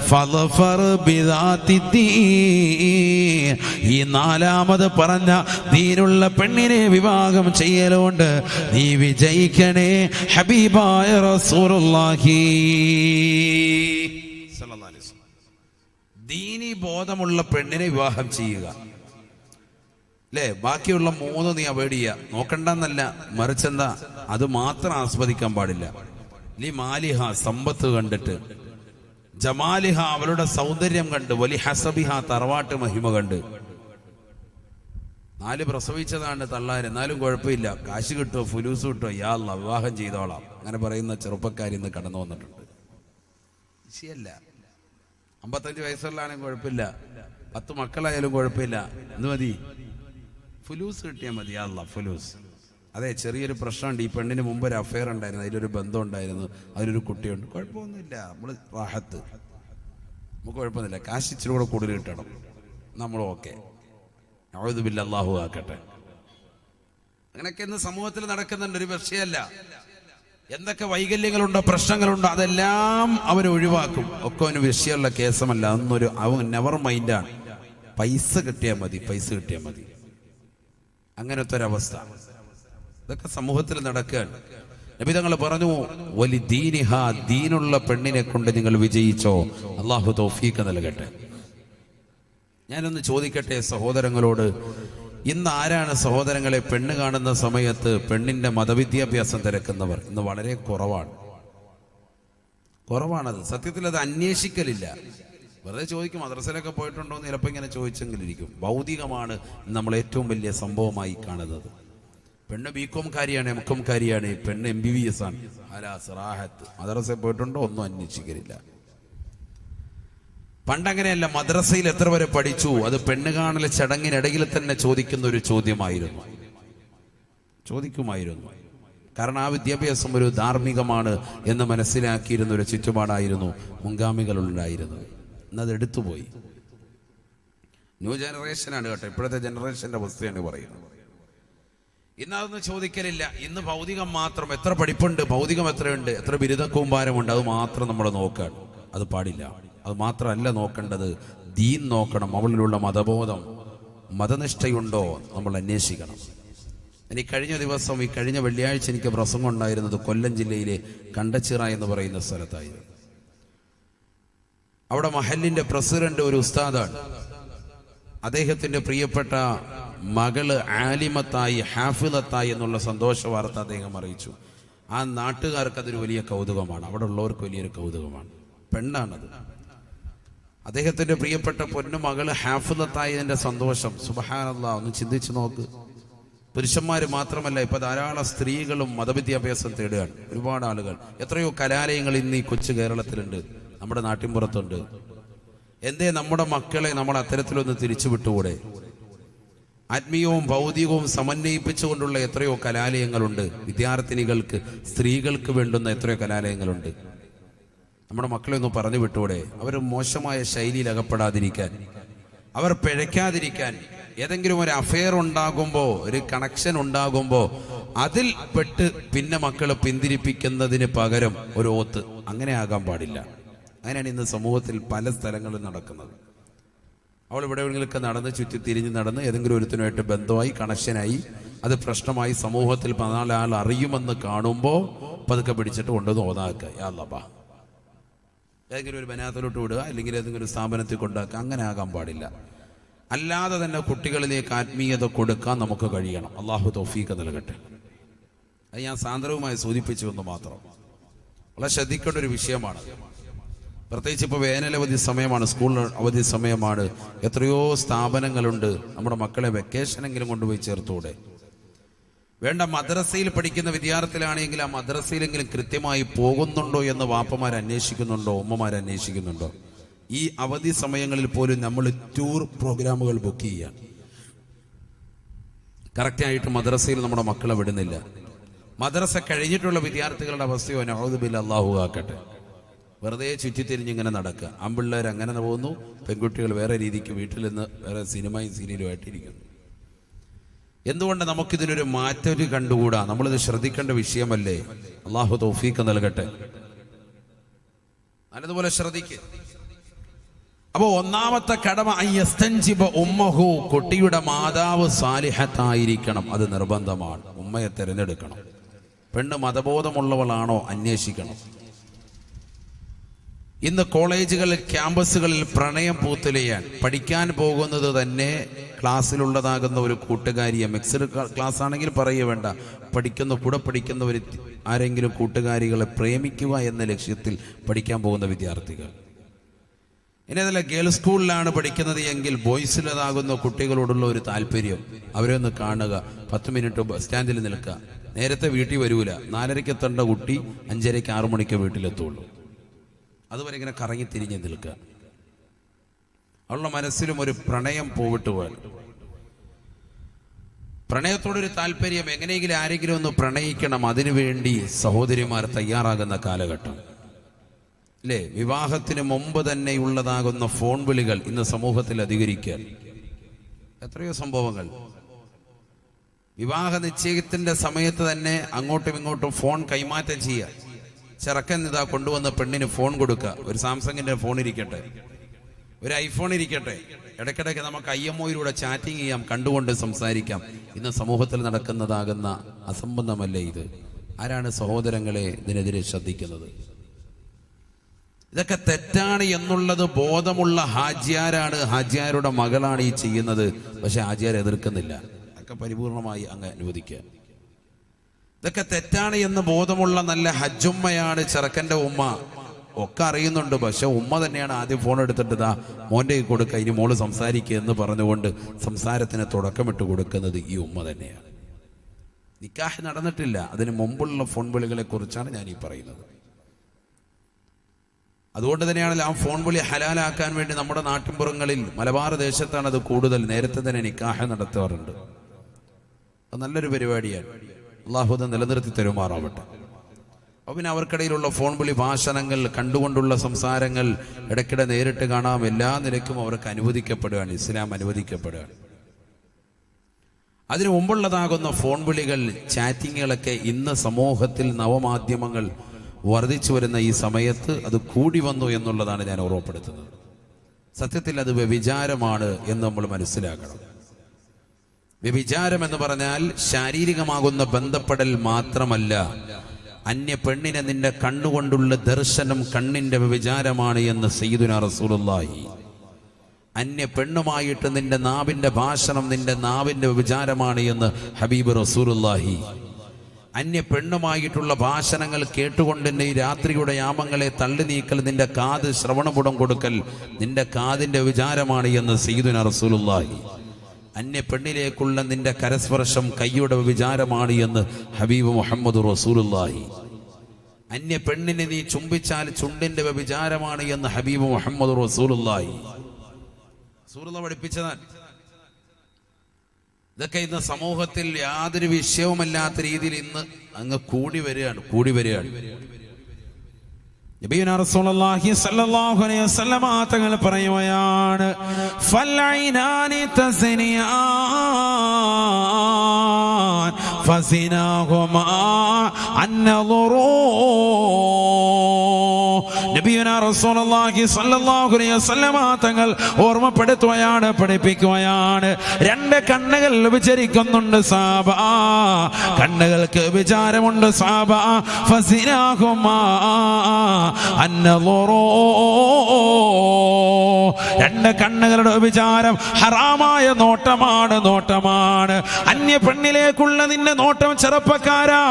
ഫളഫർ ബിദാത്തി ദീൻ, ഈ 4ാമത് പറഞ്ഞ ദീനുള്ള പെണ്ണിനെ വിവാഹം ചെയ്യലുകൊണ്ട് നീ വിജയിക്കണേ. ഹബീബായ റസൂലുള്ളാഹി സ്വല്ലല്ലാഹു അലൈഹി വസല്ലം ദീനി ബോധമുള്ള പെണ്ണിനെ വിവാഹം ചെയ്യുക അല്ലേ. ബാക്കിയുള്ള 3 നീ അവോയ്ഡ് ചെയ്യുക. നോക്കണ്ടെന്നല്ല, മറിച്ചെന്താ, അത് മാത്രം ആസ്വദിക്കാൻ പാടില്ല. ലി മാലിഹ, സമ്പത്ത് കണ്ടിട്ട്. ജമാലിഹ, അവളുടെ സൗന്ദര്യം കണ്ട്. വലി ഹസബിഹ, തറവാട്ട് മഹിമ കണ്ട്. 4 പ്രസവിച്ചതാണ് തള്ളാര്, എന്നാലും കുഴപ്പമില്ല, കാശ് കിട്ടുമോ, ഫുലൂസ് കിട്ടുമോ, യാ അല്ലാഹ് വിവാഹം ചെയ്തോളാം, അങ്ങനെ പറയുന്ന ചെറുപ്പക്കാരി ഇന്ന് കടന്നു വന്നിട്ടുണ്ട്. ശരിയല്ല. 55 വയസ്സുള്ളാണെങ്കിൽ കുഴപ്പമില്ല, 10 മക്കളായാലും കുഴപ്പമില്ല, എന്ത് മതി, ഫുലൂസ് കിട്ടിയാൽ മതി. യാ അല്ലാഹ് ഫുലൂസ്. അതെ, ചെറിയൊരു പ്രശ്നമുണ്ട്. ഈ പെണ്ണിന് മുമ്പ് ഒരു അഫെയർ ഉണ്ടായിരുന്നു, അതിലൊരു ബന്ധം ഉണ്ടായിരുന്നു, അതിലൊരു കുട്ടിയുണ്ട്, കുഴപ്പമൊന്നുമില്ല, നമ്മൾ റാഹത്ത്, നമുക്ക് കുഴപ്പമൊന്നുമില്ല. കാശ് ഇച്ചിരി കൂടെ കൂടുതൽ കിട്ടണം, നമ്മൾ ഓക്കെ. അഊദു ബില്ലാഹി, അല്ലാഹു ആക്കട്ടെ. അങ്ങനെയൊക്കെ ഇന്ന് സമൂഹത്തിൽ നടക്കുന്നുണ്ട്. ഒരു വിഷയമല്ല. എന്തൊക്കെ വൈകല്യങ്ങളുണ്ടോ, പ്രശ്നങ്ങളുണ്ടോ, അതെല്ലാം അവർ ഒഴിവാക്കും. ഒക്കെ അവന് വിഷയമുള്ള കേസമല്ല, അതൊന്നൊരു അവൻ നെവർ മൈൻഡാണ്. പൈസ കിട്ടിയാൽ മതി. അങ്ങനത്തെ ഒരവസ്ഥ ഇതൊക്കെ സമൂഹത്തിൽ നടക്കുകയാണ്. നബി തങ്ങൾ പറഞ്ഞു, വലി ദീനിഹ, ദീനുള്ള പെണ്ണിനെ കൊണ്ട് നിങ്ങൾ വിജയിച്ചോ. അല്ലാഹു തൗഫീഖ് നൽകട്ടെ. ഞാനൊന്ന് ചോദിക്കട്ടെ സഹോദരങ്ങളോട്, ഇന്ന് ആരാണ് സഹോദരങ്ങളെ പെണ്ണ് കാണുന്ന സമയത്ത് പെണ്ണിന്റെ മതവിദ്യാഭ്യാസം തിരക്കുന്നവർ? ഇന്ന് വളരെ കുറവാണത്. സത്യത്തിൽ അത് അന്വേഷിക്കലില്ല. വെറുതെ ചോദിക്കും, മദ്രസയിലൊക്കെ പോയിട്ടുണ്ടോ എന്ന് ചിലപ്പോൾ ഇങ്ങനെ ചോദിച്ചെങ്കിലിരിക്കും. ഭൗതികമാണ് നമ്മൾ ഏറ്റവും വലിയ സംഭവമായി കാണുന്നത്. പെണ്ണ് ബികോം കാരിയാണ്, എംകോം കാരിയാണ്, പെണ്ണ് MBBS ആണ്, ഹലാസ് റാഹത്ത്. മദ്രസയിൽ പോയിട്ടുണ്ടോ ഒന്നും അന്വേഷിക്കലില്ല. പണ്ടങ്ങനെയല്ല. മദ്രസയിൽ എത്ര വരെ പഠിച്ചു, അത് പെണ്ണ് കാണൽ ചടങ്ങിനിടയിൽ തന്നെ ചോദിക്കുന്ന ഒരു ചോദിക്കുമായിരുന്നു. കാരണം ആ വിദ്യാഭ്യാസം ഒരു ധാർമ്മികമാണ് എന്ന് മനസ്സിലാക്കിയിരുന്ന ഒരു ചുറ്റുപാടായിരുന്നു മുൻഗാമികളുണ്ടായിരുന്നത്. എന്നത് എടുത്തുപോയി. ന്യൂ ജനറേഷനാണ് കേട്ടോ, ഇപ്പോഴത്തെ ജനറേഷന്റെ അവസ്ഥയാണ് പറയുന്നത്. ഇന്ന് അതൊന്നും ചോദിക്കലില്ല. ഇന്ന് ഭൗതികം മാത്രം. എത്ര പഠിപ്പുണ്ട്, ഭൗതികം എത്രയുണ്ട്, എത്ര ബിരുദക്കൂമ്പാരമുണ്ട്, അത് മാത്രം നമ്മൾ നോക്കാൻ. അത് പാടില്ല. അത് മാത്രമല്ല നോക്കേണ്ടത്, ദീൻ നോക്കണം. അവളിലുള്ള മതബോധം, മതനിഷ്ഠയുണ്ടോ നമ്മൾ അന്വേഷിക്കണം. ഇനി കഴിഞ്ഞ വെള്ളിയാഴ്ച എനിക്ക് പ്രസംഗം ഉണ്ടായിരുന്നത് കൊല്ലം ജില്ലയിലെ കണ്ടച്ചിറ എന്ന് പറയുന്ന സ്ഥലത്തായിരുന്നു. അവിടെ മഹല്ലിന്റെ പ്രസിഡന്റ് ഒരു ഉസ്താദാണ്. അദ്ദേഹത്തിന്റെ പ്രിയപ്പെട്ട മകള് ആലിമത്തായി ഹാഫിളത്തായി എന്നുള്ള സന്തോഷ വാർത്ത അദ്ദേഹം അറിയിച്ചു. ആ നാട്ടുകാർക്ക് അതൊരു വലിയ കൗതുകമാണ്, അവിടെ ഉള്ളവർക്ക് വലിയൊരു കൗതുകമാണ്. പെണ്ണാണത്. അദ്ദേഹത്തിന്റെ പ്രിയപ്പെട്ട പൊന്നു മകള് ഹാഫിളത്തായതിന്റെ സന്തോഷം സുബ്ഹാനല്ലാഹ് ഒന്ന് ചിന്തിച്ചു നോക്ക്. പുരുഷന്മാര് മാത്രമല്ല, ഇപ്പൊ ധാരാളം സ്ത്രീകളും മതവിദ്യാഭ്യാസം തേടുകയാണ്. ഒരുപാട് ആളുകൾ, എത്രയോ കലാലയങ്ങൾ ഇന്ന് ഈ കൊച്ചു കേരളത്തിലുണ്ട്, നമ്മുടെ നാട്ടിൻപുറത്തുണ്ട്. എന്തേ നമ്മുടെ മക്കളെ നമ്മൾ അത്തരത്തിലൊന്ന് തിരിച്ചു വിട്ടുകൂടെ? ആത്മീയവും ഭൗതികവും സമന്വയിപ്പിച്ചുകൊണ്ടുള്ള എത്രയോ കലാലയങ്ങളുണ്ട്. വിദ്യാർത്ഥിനികൾക്ക്, സ്ത്രീകൾക്ക് വേണ്ടുന്ന എത്രയോ കലാലയങ്ങളുണ്ട്. നമ്മുടെ മക്കളെ ഒന്ന് പറഞ്ഞു വിട്ടുകൂടെ? അവർ മോശമായ ശൈലിയിൽ അകപ്പെടാതിരിക്കാൻ, അവർ പിഴയ്ക്കാതിരിക്കാൻ, ഏതെങ്കിലും ഒരു അഫെയർ ഉണ്ടാകുമ്പോൾ, ഒരു കണക്ഷൻ ഉണ്ടാകുമ്പോൾ അതിൽ പെട്ട് പിന്നെ മക്കളെ പിന്തിരിപ്പിക്കുന്നതിന് പകരം ഒരു ഓത്ത്, അങ്ങനെ ആകാൻ പാടില്ല. അങ്ങനെയാണ് ഇന്ന് സമൂഹത്തിൽ പല സ്ഥലങ്ങളിൽ നടക്കുന്നത്. അവൾ ഇവിടെ എവിടെയെങ്കിലൊക്കെ നടന്ന് ചുറ്റി തിരിഞ്ഞ് നടന്ന് ഏതെങ്കിലും ഒരുത്തിനുമായിട്ട് ബന്ധമായി, കണക്ഷനായി, അത് പ്രശ്നമായി സമൂഹത്തിൽ 14 ആൾ അറിയുമെന്ന് കാണുമ്പോൾ പതുക്കെ പിടിച്ചിട്ട് കൊണ്ടുവന്ന് ഓതാക്കുക. യാ അല്ലാഹ്, ഏതെങ്കിലും ഒരു ബനാത്തിലോട്ട് വിടുക, അല്ലെങ്കിൽ ഏതെങ്കിലും ഒരു സ്ഥാപനത്തിൽ കൊണ്ടാക്കുക. അങ്ങനെ ആകാൻ പാടില്ല. അല്ലാതെ തന്നെ കുട്ടികളിലേക്ക് ആത്മീയത കൊടുക്കാൻ നമുക്ക് കഴിയണം. അള്ളാഹു തൗഫീഖ് നൽകട്ടെ. അത് ഞാൻ സാന്ദർഭമായി സൂചിപ്പിച്ചു എന്ന് മാത്രം. വളരെ ശ്രദ്ധിക്കേണ്ട ഒരു വിഷയമാണ്. പ്രത്യേകിച്ച് ഇപ്പോൾ വേനലവധി സമയമാണ്, സ്കൂൾ അവധി സമയമാണ്. എത്രയോ സ്ഥാപനങ്ങളുണ്ട്. നമ്മുടെ മക്കളെ വെക്കേഷനെങ്കിലും കൊണ്ടുപോയി ചേർത്തൂടെ? വേണ്ട, മദ്രസയിൽ പഠിക്കുന്ന വിദ്യാർത്ഥികളാണെങ്കിൽ ആ മദ്രസയിലെങ്കിലും കൃത്യമായി പോകുന്നുണ്ടോ എന്ന് വാപ്പമാർ അന്വേഷിക്കുന്നുണ്ടോ, ഉമ്മമാർ അന്വേഷിക്കുന്നുണ്ടോ? ഈ അവധി സമയങ്ങളിൽ പോലും നമ്മൾ ടൂർ പ്രോഗ്രാമുകൾ ബുക്ക് ചെയ്യാൻ കറക്റ്റായിട്ട് മദ്രസയിൽ നമ്മുടെ മക്കളെ വിടുന്നില്ല. മദ്രസ കഴിഞ്ഞിട്ടുള്ള വിദ്യാർത്ഥികളുടെ അവസ്ഥയോ നഊദു ബില്ലാഹ്, അല്ലാഹു ആക്കട്ടെ, വെറുതെ ചുറ്റിത്തിരിഞ്ഞിങ്ങനെ നടക്കുക. ആൺപിള്ളേർ അങ്ങനെ പോകുന്നു, പെൺകുട്ടികൾ വേറെ രീതിക്ക് വീട്ടിൽ നിന്ന് വേറെ സിനിമയും സീരിയലുമായിട്ടിരിക്കുന്നു. എന്തുകൊണ്ട് നമുക്കിതിനൊരു മാറ്റം കണ്ടുകൂടാ? നമ്മളിത് ശ്രദ്ധിക്കേണ്ട വിഷയമല്ലേ? അള്ളാഹു തൗഫീഖ് നൽകട്ടെ. നല്ലതുപോലെ ശ്രദ്ധിക്കുക. അപ്പോ ഒന്നാമത്തെ കടമ അയ്യസ്തൻജിബ ഉമ്മഹു, കുട്ടിയുടെ മാതാവ് സാലിഹത്തായിരിക്കണം. അത് നിർബന്ധമാണ്. ഉമ്മയെ തിരഞ്ഞെടുക്കണം. പെണ്ണ് മതബോധമുള്ളവളാണോ അന്വേഷിക്കണം. ഇന്ന് കോളേജുകളിൽ, ക്യാമ്പസുകളിൽ പ്രണയം പൂത്തുലയാൻ പഠിക്കാൻ പോകുന്നത് തന്നെ ക്ലാസ്സിലുള്ളതാകുന്ന ഒരു കൂട്ടുകാരിയെ, മിക്സഡ് ക്ലാസ് ആണെങ്കിൽ പറയുക വേണ്ട, കൂടെ പഠിക്കുന്ന ഒരു ആരെങ്കിലും കൂട്ടുകാരികളെ പ്രേമിക്കുക എന്ന ലക്ഷ്യത്തിൽ പഠിക്കാൻ പോകുന്ന വിദ്യാർത്ഥികൾ. ഇനി അതല്ല, ഗേൾസ് സ്കൂളിലാണ് പഠിക്കുന്നത് എങ്കിൽ ബോയ്സിലതാകുന്ന കുട്ടികളോടുള്ള ഒരു താല്പര്യം, അവരെ ഒന്ന് കാണുക, 10 മിനിറ്റ് ബസ് സ്റ്റാൻഡിൽ നിൽക്കുക. നേരത്തെ വീട്ടിൽ വരൂല, 4:30 എത്തേണ്ട കുട്ടി 5:30 6 മണിക്ക് വീട്ടിലെത്തുള്ളൂ. അതുവരെ ഇങ്ങനെ കറങ്ങി തിരിഞ്ഞ് നിൽക്കുക. അവളുടെ മനസ്സിലും ഒരു പ്രണയം പോവിട്ട് പോയാൽ, പ്രണയത്തോടൊരു താല്പര്യം, എങ്ങനെയെങ്കിലും ആരെങ്കിലും ഒന്ന് പ്രണയിക്കണം. അതിനുവേണ്ടി സഹോദരിമാർ തയ്യാറാകുന്ന കാലഘട്ടം അല്ലേ? വിവാഹത്തിന് മുമ്പ് തന്നെ ഉള്ളതാകുന്ന ഫോൺ വിളികൾ ഇന്ന് സമൂഹത്തിൽ അധികരിക്കാൻ എത്രയോ സംഭവങ്ങൾ. വിവാഹ നിശ്ചയത്തിന്റെ സമയത്ത് തന്നെ അങ്ങോട്ടും ഇങ്ങോട്ടും ഫോൺ കൈമാറ്റം ചെയ്യുക. ചെറുക്കൻ ഇതാ കൊണ്ടുവന്ന പെണ്ണിന് ഫോൺ കൊടുക്കുക. ഒരു സാംസങ്ങിന്റെ ഫോൺ ഇരിക്കട്ടെ, ഒരു ഐഫോൺ ഇരിക്കട്ടെ, ഇടയ്ക്കിടയ്ക്ക് നമുക്ക് IMO-യിലൂടെ ചാറ്റിംഗ് ചെയ്യാം, കണ്ടുകൊണ്ട് സംസാരിക്കാം. ഇന്ന് സമൂഹത്തിൽ നടക്കുന്നതാകുന്ന അസംബന്ധമല്ലേ ഇത്? ആരാണ് സഹോദരങ്ങളെ ഇതിനെതിരെ ശ്രദ്ധിക്കുന്നത്? ഇതൊക്കെ തെറ്റാണ് എന്നുള്ളത് ബോധമുള്ള ഹാജിയാരാണ്, ഹാജിയാരുടെ മകളാണ് ഈ ചെയ്യുന്നത്. പക്ഷെ ഹാജിയാർ എതിർക്കുന്നില്ല. അതൊക്കെ പരിപൂർണമായി അങ്ങ് അനുവദിക്കുക. ഇതൊക്കെ തെറ്റാണ് എന്ന് ബോധമുള്ള നല്ല ഹജ്ജുമ്മയാണ് ചെറുക്കൻ്റെ ഉമ്മ. ഒക്കെ അറിയുന്നുണ്ട്. പക്ഷെ ഉമ്മ തന്നെയാണ് ആദ്യം ഫോൺ എടുത്തിട്ട് ഇതാ മോൻ്റെ കൊടുക്കുക, ഇനി മോള് സംസാരിക്കുക എന്ന് പറഞ്ഞുകൊണ്ട് സംസാരത്തിന് തുടക്കമിട്ട് കൊടുക്കുന്നത് ഈ ഉമ്മ തന്നെയാണ്. നിക്കാഹ് നടന്നിട്ടില്ല, അതിന് മുമ്പുള്ള ഫോൺ വിളികളെ കുറിച്ചാണ് ഞാൻ ഈ പറയുന്നത്. അതുകൊണ്ട് തന്നെയാണല്ലോ ആ ഫോൺ വിളി ഹലാലാക്കാൻ വേണ്ടി നമ്മുടെ നാട്ടിൻപുറങ്ങളിൽ, മലബാർ ദേശത്താണ് അത് കൂടുതൽ, നേരത്തെ തന്നെ നിക്കാഹ് നടത്താറുണ്ട്. അത് നല്ലൊരു പരിപാടിയാണ്. അല്ലാഹു അത് നിലനിർത്തി തരുമാറാവട്ടെ. അപ്പോൾ പിന്നെ അവർക്കിടയിലുള്ള ഫോൺ വിളി ഭാഷണങ്ങൾ, കണ്ടുകൊണ്ടുള്ള സംസാരങ്ങൾ ഇടയ്ക്കിടെ നേരിട്ട് കാണാം. എല്ലാ നിലയ്ക്കും അവർക്ക് അനുവദിക്കപ്പെടുകയാണ്, ഇസ്ലാം അനുവദിക്കപ്പെടുകയാണ്. അതിനു മുമ്പുള്ളതാകുന്ന ഫോൺ വിളികൾ, ചാറ്റിങ്ങുകളൊക്കെ ഇന്ന് സമൂഹത്തിൽ നവമാധ്യമങ്ങൾ വർദ്ധിച്ചു വരുന്ന ഈ സമയത്ത് അത് കൂടി വന്നു എന്നുള്ളതാണ് ഞാൻ ഓർമ്മപ്പെടുത്തുന്നത്. സത്യത്തിൽ അത് വ്യഭിചാരമാണ് എന്ന് നമ്മൾ മനസ്സിലാക്കണം. വ്യഭിചാരം എന്ന് പറഞ്ഞാൽ ശാരീരികമാകുന്ന ബന്ധപ്പെടൽ മാത്രമല്ല, അന്യ പെണ്ണിനെ നിന്റെ കണ്ണുകൊണ്ടുള്ള ദർശനം കണ്ണിന്റെ വ്യഭിചാരമാണ് എന്ന് സയ്യിദുനാ റസൂലുള്ളാഹി. അന്യ പെണ്ണുമായിട്ട് നിന്റെ നാവിന്റെ ഭാഷണം നിന്റെ നാവിന്റെ വ്യഭിചാരമാണ് എന്ന് ഹബീബ് റസൂലുള്ളാഹി. അന്യ പെണ്ണുമായിട്ടുള്ള ഭാഷണങ്ങൾ കേട്ടുകൊണ്ട് ഈ രാത്രിയുടെ യാമങ്ങളെ തള്ളി നീക്കൽ, നിന്റെ കാത് ശ്രവണപുടം കൊടുക്കൽ നിന്റെ കാതിന്റെ വിചാരമാണ് എന്ന് സയ്യിദുനാ റസൂലുള്ളാഹി. അന്യ പെണ്ണിലേക്കുള്ള നിന്റെ കരസ്പർശം കയ്യുടെ വിചാരമാണ് എന്ന് ഹബീബ് മുഹമ്മദ് റസൂലുള്ളാഹി. അന്യ പെണ്ണിനെ നീ ചുംബിച്ചാൽ ചുണ്ടിന്റെ വിചാരമാണ് എന്ന് ഹബീബ് മുഹമ്മദ് റസൂലുള്ളാഹി. റസൂലുള്ളാഹി പഠിപ്പിച്ചതാണ്. ഇതൊക്കെ ഇന്ന് സമൂഹത്തിൽ യാതൊരു വിഷയവുമല്ലാത്ത രീതിയിൽ ഇന്ന് അങ്ങ് കൂടി വരികയാണ്. നബിയുനാ റസൂലുള്ളാഹി സ്വല്ലല്ലാഹു അലൈഹി വസല്ലം തങ്ങൾ പറയുകയാണ്, ഫൽഐനാനി തസ്നിയാൻ ഫസിനാഹുമാ അന്നളുറൂ. നബിയുനാ റസൂലുള്ളാഹി സ്വല്ലല്ലാഹു അലൈഹി വസല്ലം തങ്ങൾ ഓർമ്മപ്പെടുത്തുകയാണ്, പഠിപ്പിക്കുകയാണ്. രണ്ട് കണ്ണുകൾ വിചരിക്കുന്നുണ്ട് സാബ, കണ്ണുകൾക്ക് വിചാരമുണ്ട് സാബ. ഫസിനാഹുമാ അന്നളുറൂ, രണ്ട് കണ്ണുകളുടെ വിചാരം ഹറാമായ നോട്ടമാണ്. അന്യ പെണ്ണിലേക്കുള്ള നിന്റെ നോട്ടം ചെറുപ്പക്കാരാ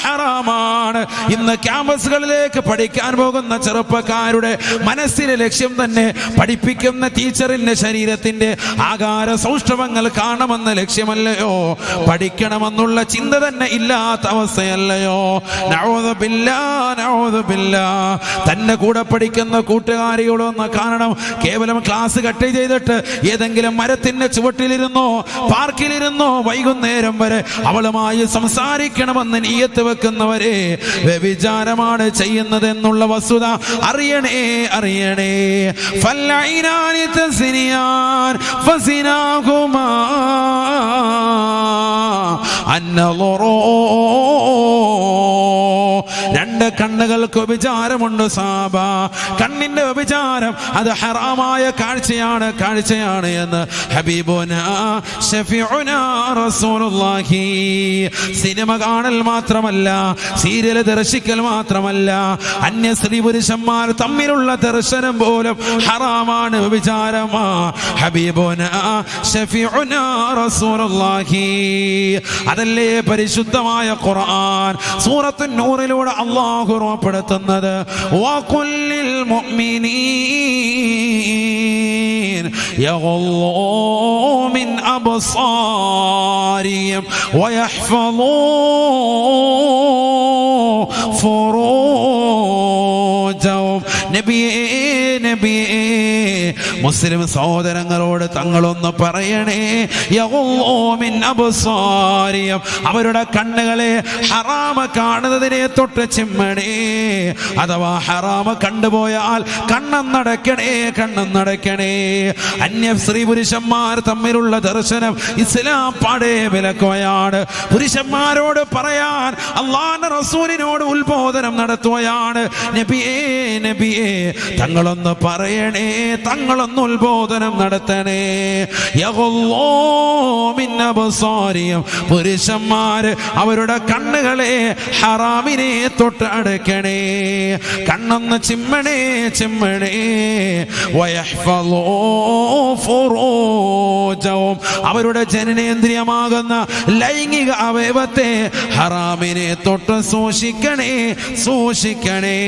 ഹറാമാണ്. ഇന്ന് ക്യാമ്പസുകളിലേക്ക് പഠിക്കാൻ പോകുന്ന ചെറുപ്പക്കാരുടെ മനസ്സിലെ ലക്ഷ്യം തന്നെ പഠിപ്പിക്കുന്ന ടീച്ചറിന്റെ ശരീരത്തിന്റെ ആകാര സൗഷ്ഠവങ്ങൾ കാണുമെന്ന ലക്ഷ്യമല്ലയോ? പഠിക്കണമെന്നുള്ള ചിന്ത തന്നെ ഇല്ലാത്ത അവസ്ഥയല്ലയോ? നഊദു ബില്ലാഹ്. തന്റെ കൂടെ പഠിക്കുന്ന കൂട്ടുകാരികളൊന്ന് കാണണം, കേവലം ക്ലാസ് കട്ട് ചെയ്തിട്ട് ഏതെങ്കിലും മരത്തിന്റെ ചുവട്ടിലിരുന്നോ പാർക്കിലിരുന്നോ വൈകുന്നേരം വരെ അവളുമായി സംസാരിക്കണമെന്ന് നിയ്യത്ത് വെക്കുന്നവരെ വ്യഭിചാരമാണ് ചെയ്യുന്നത് എന്നുള്ള വസ്തുത അറിയണേ. ഫൽഐനാനി തസ്നിയാൻ ഫസിനാഹുമാ അന്നളുറൂ. രണ്ട് കണ്ണുകൾക്ക് വ്യഭിചാരമുണ്ട് സാബ. കണ്ണിന്റെ വ്യഭിചാരം അത് ഹറാമായ കാഴ്ചയാണ് എന്ന് ഹബീബുനാ ശഫീഉനാ റസൂലുള്ളാഹി. സിനിമ കാണൽ മാത്രമല്ല, സീരിയൽ ദർശിക്കൽ മാത്രമല്ല, അന്യ സ്ത്രീ പുരുഷന്മാർ തമ്മിലുള്ള ദർശനം പോലും ഹറാമാണ്, വ്യഭിചാരമാ. ഹബീബുനാ ശഫീഉനാ റസൂലുള്ളാഹി. അതല്ലേ പരിശുദ്ധമായ ഖുർആൻ സൂറത്തുൻ നൂറിലൂടെ അല്ലാഹു ഓർമ്മപ്പെടുത്തുന്നത്, വഖുല്ലിൽ മുഅ്മിനീൻ യഗ്ളൂ മിൻ അബ്സാരിഹിം വയഹ്ഫളൂ ഫുറൂജഹും. നബിയേ മുസ്ലിം സഹോദരങ്ങളോട് തങ്ങളൊന്ന് പറയണേ, യഗ്ളൂ മിൻ അബ്സാരിഹിം, അവരുടെ കണ്ണുകളെ ഹറാമ കാണുന്നതിനെ തൊട്ട് ചിമ്മണേ. അഥവാ ഹറാമ കണ്ടുപോയാൽ കണ്ണുന്നടയ്ക്കണേ. അന്യ സ്ത്രീ പുരുഷന്മാർ തമ്മിലുള്ള ദർശനം ഇസ്ലാം പാടെ വിലക്കുകയാണ്. പുരുഷന്മാരോട് പറയാൻ അല്ലാഹുവിന്റെ റസൂലിനോട് ഉത്ബോധനം നടത്തുകയാണ്. നബിയേ തങ്ങളൊന്ന് പറയണേ, തങ്ങളൊന്ന് ഉത്ബോധനം നടത്തണേ. യഗ്ളൂ മിൻ അബ്സാരിഹിം, പുരുഷന്മാര് അവരുടെ കണ്ണുകളെ ഹറാമിനെ തൊട്ട് അടയ്ക്കണേ, കണ്ണൊന്ന് ചിമ്മണേ. വയഹ്ഫളൂ ഫുറൂജഹും, അവരുടെ ജനനേന്ദ്രിയമാകുന്ന ലൈംഗിക അവയവത്തെ ഹറാമിനെ തൊട്ട് സൂക്ഷിക്കണേ.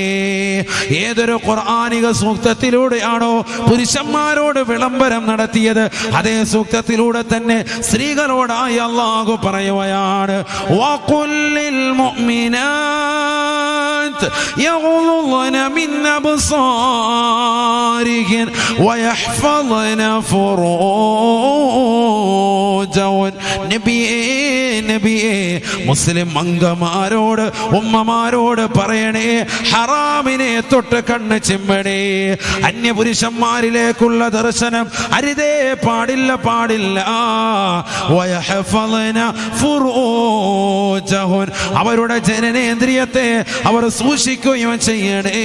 ഏതൊരു ഖുർആനിക സൂക്തത്തിലൂടെയാണോ പുരുഷന്മാരോട് വിളംബരം നടത്തിയത്, അതേ സൂക്തത്തിലൂടെ തന്നെ സ്ത്രീകളോടായി അല്ലാഹു പറയുകയാണ്, വഖുല്ലിൽ മുഅ്മിനാത് യഗ്ളുളന മിൻ അബ്സാരിഹിൻ വയഹ്ഫളന ഫുറൂജഹുൻ. നബിയേ മുസ്ലിം അംഗമാരോട് ഉമ്മമാരോട് പറയണേ, ഹറാമിനെ തൊട്ട് കണ്ണ് ചിമ്മണേ. അന്യപുരുഷന്മാരിലേക്കുള്ള ദർശനം അരുതേ, പാടില്ല. വയഹ്ഫളന ഫുറൂജഹുൻ, അവരുടെ ജനനേന്ദ്രിയത്തെ അവർ സൂക്ഷിക്കുകയും ചെയ്യണേ.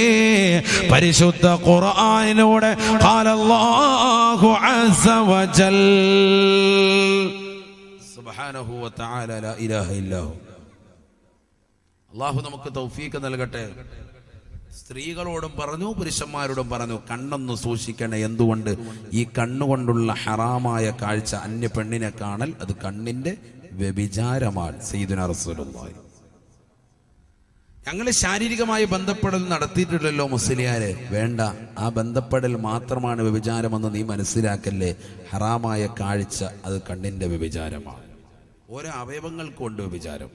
പരിശുദ്ധ ഖുർആനിലൂടെ ഖാലല്ലാഹു അസ്സ വജൽ സുബ്ഹാനഹു വ തആല ലാ ഇലാഹ ഇല്ലഹു. അല്ലാഹു നമുക്ക് തൗഫീഖ് നൽകട്ടെ. സ്ത്രീകളോടും പറഞ്ഞു, പുരുഷന്മാരോടും പറഞ്ഞു, കണ്ണൊന്ന് സൂക്ഷിക്കണേ. എന്തുകൊണ്ട്? ഈ കണ്ണുകൊണ്ടുള്ള ഹറാമായ കാഴ്ച, അന്യ പെണ്ണിനെ കാണൽ, അത് കണ്ണിന്റെ വ്യഭിചാരമാണ്. സയ്യിദുനാ റസൂലുള്ളാഹി. ഞങ്ങൾ ശാരീരികമായി ബന്ധപ്പെടൽ നടത്തിയിട്ടുണ്ടല്ലോ മുസ്ലിയാരെ. വേണ്ട, ആ ബന്ധപ്പെടൽ മാത്രമാണ് വ്യഭിചാരമെന്ന് നീ മനസ്സിലാക്കല്ലേ. ഹറാമായ കാഴ്ച അത് കണ്ണിന്റെ വ്യഭിചാരമാണ്. ഓരോ അവയവങ്ങൾ കൊണ്ട് വ്യഭിചാരം.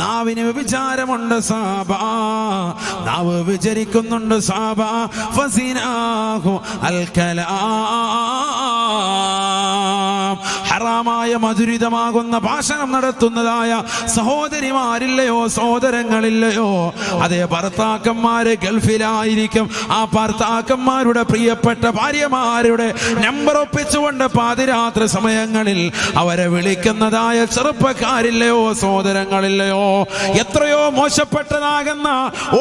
നാവിന് വ്യഭിചാരമുണ്ട് സാബ, നാവ് വിചരിക്കുന്നുണ്ട് സാബ. ഫസിനാഹു അൽ കലാം, ഹറാമായ മധുരിതമാകുന്ന ഭാഷണം നടത്തുന്നതായ സഹോദരിമാരില്ലയോ, സഹോദരങ്ങളില്ലയോ? അതേ ഭർത്താക്കന്മാര് ഗൾഫിലായിരിക്കും. ആ ഭർത്താക്കന്മാരുടെ പ്രിയപ്പെട്ട ഭാര്യമാരുടെ നമ്പർ ഒപ്പിച്ചുകൊണ്ട് പാതിരാത്രി സമയങ്ങളിൽ അവരെ വിളിക്കുന്നതായ ചെറുപ്പക്കാരില്ലയോ, സഹോദരങ്ങളില്ലയോ? എത്രയോ മോശപ്പെട്ടതാകുന്ന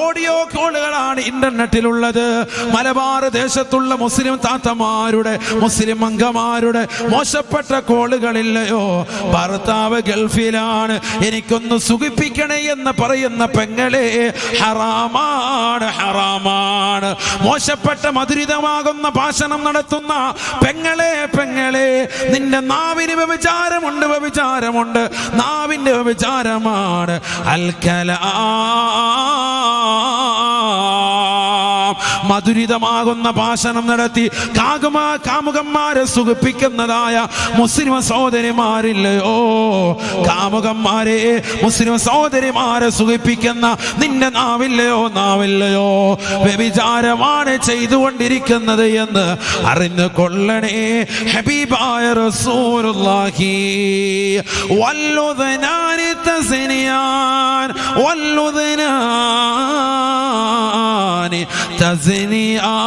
ഓഡിയോ കോളുകളാണ് ഇന്റർനെറ്റിലുള്ളത്. മലബാർ ദേശത്തുള്ള മുസ്ലിം താത്തമാരുടെ, മുസ്ലിം അംഗമാരുടെ മോശപ്പെട്ട കോളുകളില്ലയോ? ഭർത്താവ് ഗൾഫിലാണ്, എനിക്കൊന്ന് സുഖിപ്പിക്കണേ എന്ന് പറയുന്ന പെങ്ങളെ, ഹറാമാണ്, ഹറാമാണ്. മോശപ്പെട്ട മധുരിതമാകുന്ന ഭാഷണം നടത്തുന്ന പെങ്ങളെ, പെങ്ങളെ, നിന്റെ നാവിന് വ്യഭിചാരമുണ്ട്, വ്യഭിചാരമുണ്ട്. നാവിന്റെ വ്യഭിചാരമാണ് അൽ കലാം. മധുരിതമാകുന്ന ഭാഷണം നടത്തി കാമുകന്മാരെ സുഖിപ്പിക്കുന്നതായ മുസ്ലിം സഹോദരിമാരില്ലയോ? കാമുകന്മാരെ, മുസ്ലിം സഹോദരിമാരെ സുഖിപ്പിക്കുന്ന നിന്റെ നാവില്ലയോ, നാവില്ലയോ? വ്യഭിചാരമാണ് ചെയ്തുകൊണ്ടിരിക്കുന്നത് എന്ന് അറിഞ്ഞു കൊള്ളണേ. ഹബീബായ റസൂലുള്ളാഹി. വല്ലുദനാനി തസ്നിയാൻ, വല്ലുദനാനി തസ്നിയാൻ.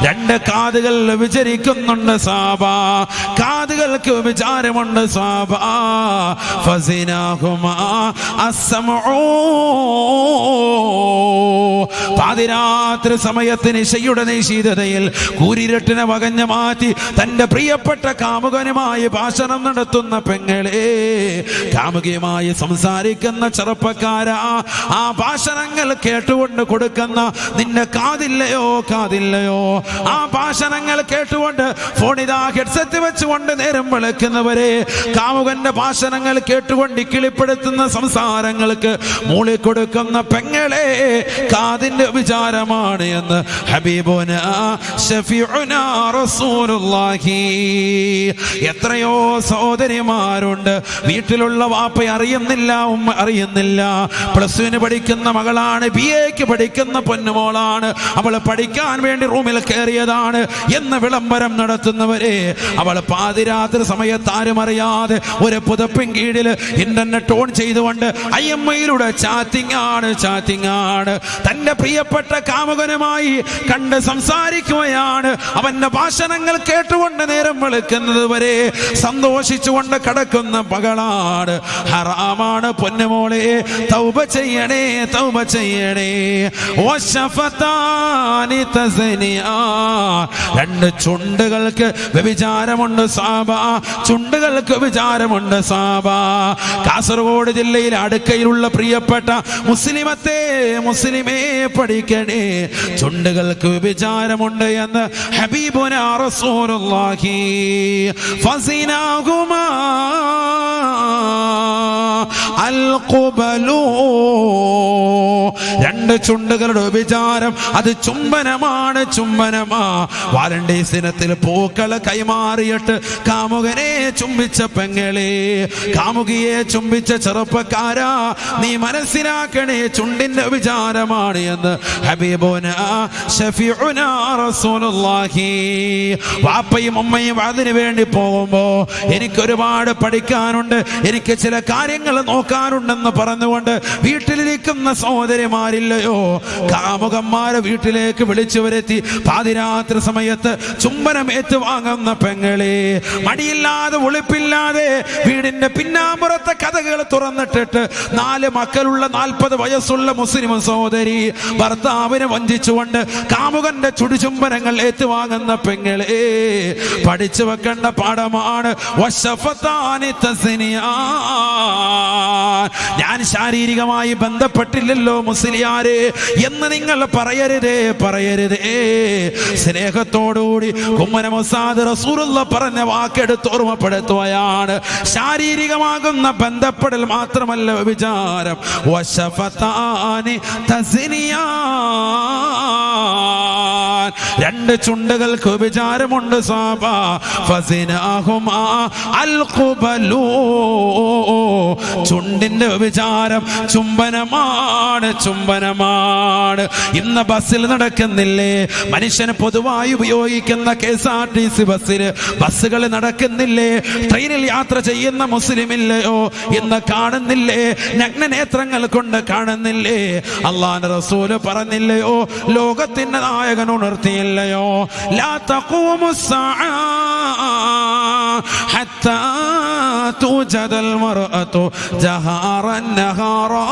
രണ്ട് കാതുകൾ വിചരിക്കുന്നുണ്ട് സാബ, കാതുകൾക്ക് വിചാരമുണ്ട് സാബ. ഫസിനാഹുമാ അസ്സമഉ. പാതിരാത്രി സമയത്തിന് ഇശയുടെ നിശീതതയിൽ കൂരിരട്ടിനെ വകഞ്ഞു മാറ്റി തന്റെ പ്രിയപ്പെട്ട കാമുകനുമായി ഭാഷണം നടത്തുന്ന പെങ്ങളെ, കാമുകയുമായി സംസാരിക്കുന്ന ചെറുപ്പക്കാരാ, ആ ഭാഷണങ്ങൾ കേട്ടുകൊണ്ട് കൊടുക്കുന്ന നിന്റെ കാതില്ലയോ, കാതില്ലയോ? ആ ഭാഷണങ്ങൾ കേട്ടുകൊണ്ട് ഫോണിതാ ഹെഡ്സെറ്റ് വെച്ചുകൊണ്ട് നേരം വിളിക്കുന്നവരെ, കാമുകന്റെ ഭാഷണങ്ങൾ കേട്ടുകൊണ്ട് കിളിപ്പെടുത്തുന്ന സംസാരങ്ങൾക്ക് മൂളിക്കൊടുക്കുന്ന പെങ്ങളെ, കാതിന്റെ വിചാരമാണ് എന്ന് ഹബീബുനാ ശഫീഉനാ റസൂലുള്ളാഹി. എത്രയോ സഹോദരിമാരുണ്ട്, വീട്ടിലുള്ള വാപ്പ അറിയുന്നില്ല, ഉമ്മ അറിയുന്നില്ല. +2 പഠിക്കുന്ന മകളാണ്, BA പഠിക്കുന്ന പൊന്നുമോളാണ്, അവൾ പഠിക്കാൻ വേണ്ടി റൂമിൽ കയറിയതാണ് എന്ന് വിളംബരം നടത്തുന്നവരെ, അവൾ പാതിരാത്രി സമയത്ത് ആരും അറിയാതെ ഒരു പുതപ്പിൻ കീഴിൽ ഇന്റർനെറ്റ് ഓൺ ചെയ്തുകൊണ്ട് IMIയിലൂടെ ചാറ്റിംഗ് ആണ്, ചാറ്റിംഗ് ആണ്. തന്റെ പ്രിയപ്പെട്ട കാമുകനുമായി കണ്ട് സംസാരിക്കുകയാണ്. അവന്റെ ഭാഷണങ്ങൾ കേട്ടുകൊണ്ട് നേരം വെളുക്കുന്നത് വരെ സന്തോഷിച്ചുകൊണ്ട് കിടക്കുന്ന മകളാണ്. ഹറാമാണ് പൊന്നുമോളെ, തൗബ ചെയ്യണേ, തൗബ ചെയ്യണേ. രണ്ട് ചുണ്ടുകൾക്ക് വ്യഭിചാരമുണ്ട് സാബ, ചുണ്ടുകൾക്ക് വിചാരമുണ്ട് സാബ. കാസർഗോഡ് ജില്ലയിൽ അടുക്കയിലുള്ള പ്രിയപ്പെട്ട മുസ്ലിമത്തെ, മുസ്ലിമേ പഠിക്കണേ, ചുണ്ടുകൾക്ക് വിചാരമുണ്ട് എന്ന് ഹബീബുനാ റസൂലുള്ളാഹി. ഫസിനാഹുമാ അൽ ഖുബലു. രണ്ട് ചുണ്ടുകളുടെ വിചാരം അത് ചുംബനമാണ്, ചുംബനമാ. വാലന്റൈൻസ് ദിനത്തിൽ പൂക്കൾ കൈമാറിയിട്ട് കാമുകനെ ചുംബിച്ച പെങ്ങളെ, കാമുകിയെ ചുംബിച്ച ചെറുപ്പക്കാരാ, നീ മനസ്സിലാക്കണേ, ചുണ്ടിന്റെ വിചാരമാണ് എന്ന് ഹബീബുനാ ശഫീഉനാ റസൂലുള്ളാഹി. വാപ്പയും ഉമ്മയും അതിനു വേണ്ടി പോകുമ്പോ എനിക്കൊരുപാട് പഠിക്കാനുണ്ട്, എനിക്ക് ചില കാര്യങ്ങൾ നോക്കാനുണ്ടെന്ന് പറഞ്ഞുകൊണ്ട് വീട്ടിലിരിക്കുന്ന സഹോദരിമാർ ഭാര്യമാരില്ലയോ, കാമുകന്മാരെ വീട്ടിലേക്ക് വിളിച്ചു വരുത്തി പാതിരാത്രി സമയത്ത് ചുംബനം ഏറ്റുവാങ്ങുന്ന പെങ്ങളെ, മടിയില്ലാതെ ഒളിപ്പില്ലാതെ വീടിന്റെ പിന്നാമ്പുറത്തെ കഥകൾ തുറന്നിട്ടിട്ട് 4 മക്കളുള്ള 40 വയസ്സുള്ള മുസ്ലിം സഹോദരി ഭർത്താവിനെ വഞ്ചിച്ചുകൊണ്ട് കാമുകന്റെ ചുടുചുംബനങ്ങൾ ഏറ്റുവാങ്ങുന്ന പെങ്ങളെ, പഠിച്ചു വെക്കേണ്ട പാഠമാണ്. ഞാൻ ശാരീരികമായി ബന്ധപ്പെട്ടില്ലല്ലോ മുസ്ലിയാരെ എന്ന് നിങ്ങൾ പറയരുതേ, പറയരുതേ. സ്നേഹത്തോടുകൂടി കുമ്മനം ഉസ്താദ് റസൂലുള്ളാഹി പറഞ്ഞ വാക്കെടുത്ത് ഓർമ്മപ്പെടുത്തുകയാണ്. ശാരീരികമാകുന്ന ബന്ധപ്പെടൽ മാത്രമല്ല വ്യഭിചാരം. വശഫതാനി തസ്നിയാൻ, 2 ചുണ്ടുകൾക്ക് വ്യഭിചാരമുണ്ട് സാബ. ഫസിനാഹുമാ അൽഖുബലൂ, ചുണ്ടിന്റെ വ്യഭിചാരം ചുംബനമാണ്, ചുംബനമാണ്. ഇന്ന് ബസ്സിൽ നടക്കുന്നില്ലേ, മനുഷ്യന് പൊതുവായി ഉപയോഗിക്കുന്ന KSRTC ബസ്സുകൾ നടക്കുന്നില്ലേ, ട്രെയിനിൽ യാത്ര ചെയ്യുന്ന മുസ്ലിമില്ലയോ ഇന്ന് കാണുന്നില്ലേ, നഗ്നനേത്രങ്ങൾ കൊണ്ട് കാണുന്നില്ലേ? അല്ലാഹുവിന്റെ റസൂല് പറഞ്ഞില്ലയോ, ലോകത്തിന്റെ നായകൻ ഉണർത്തിയില്ലയോ, ലാ തഖൂമുസ്സാഅ ഹത്താ തുജദൽ മർഅതു ജഹാറൻ നഹാറാ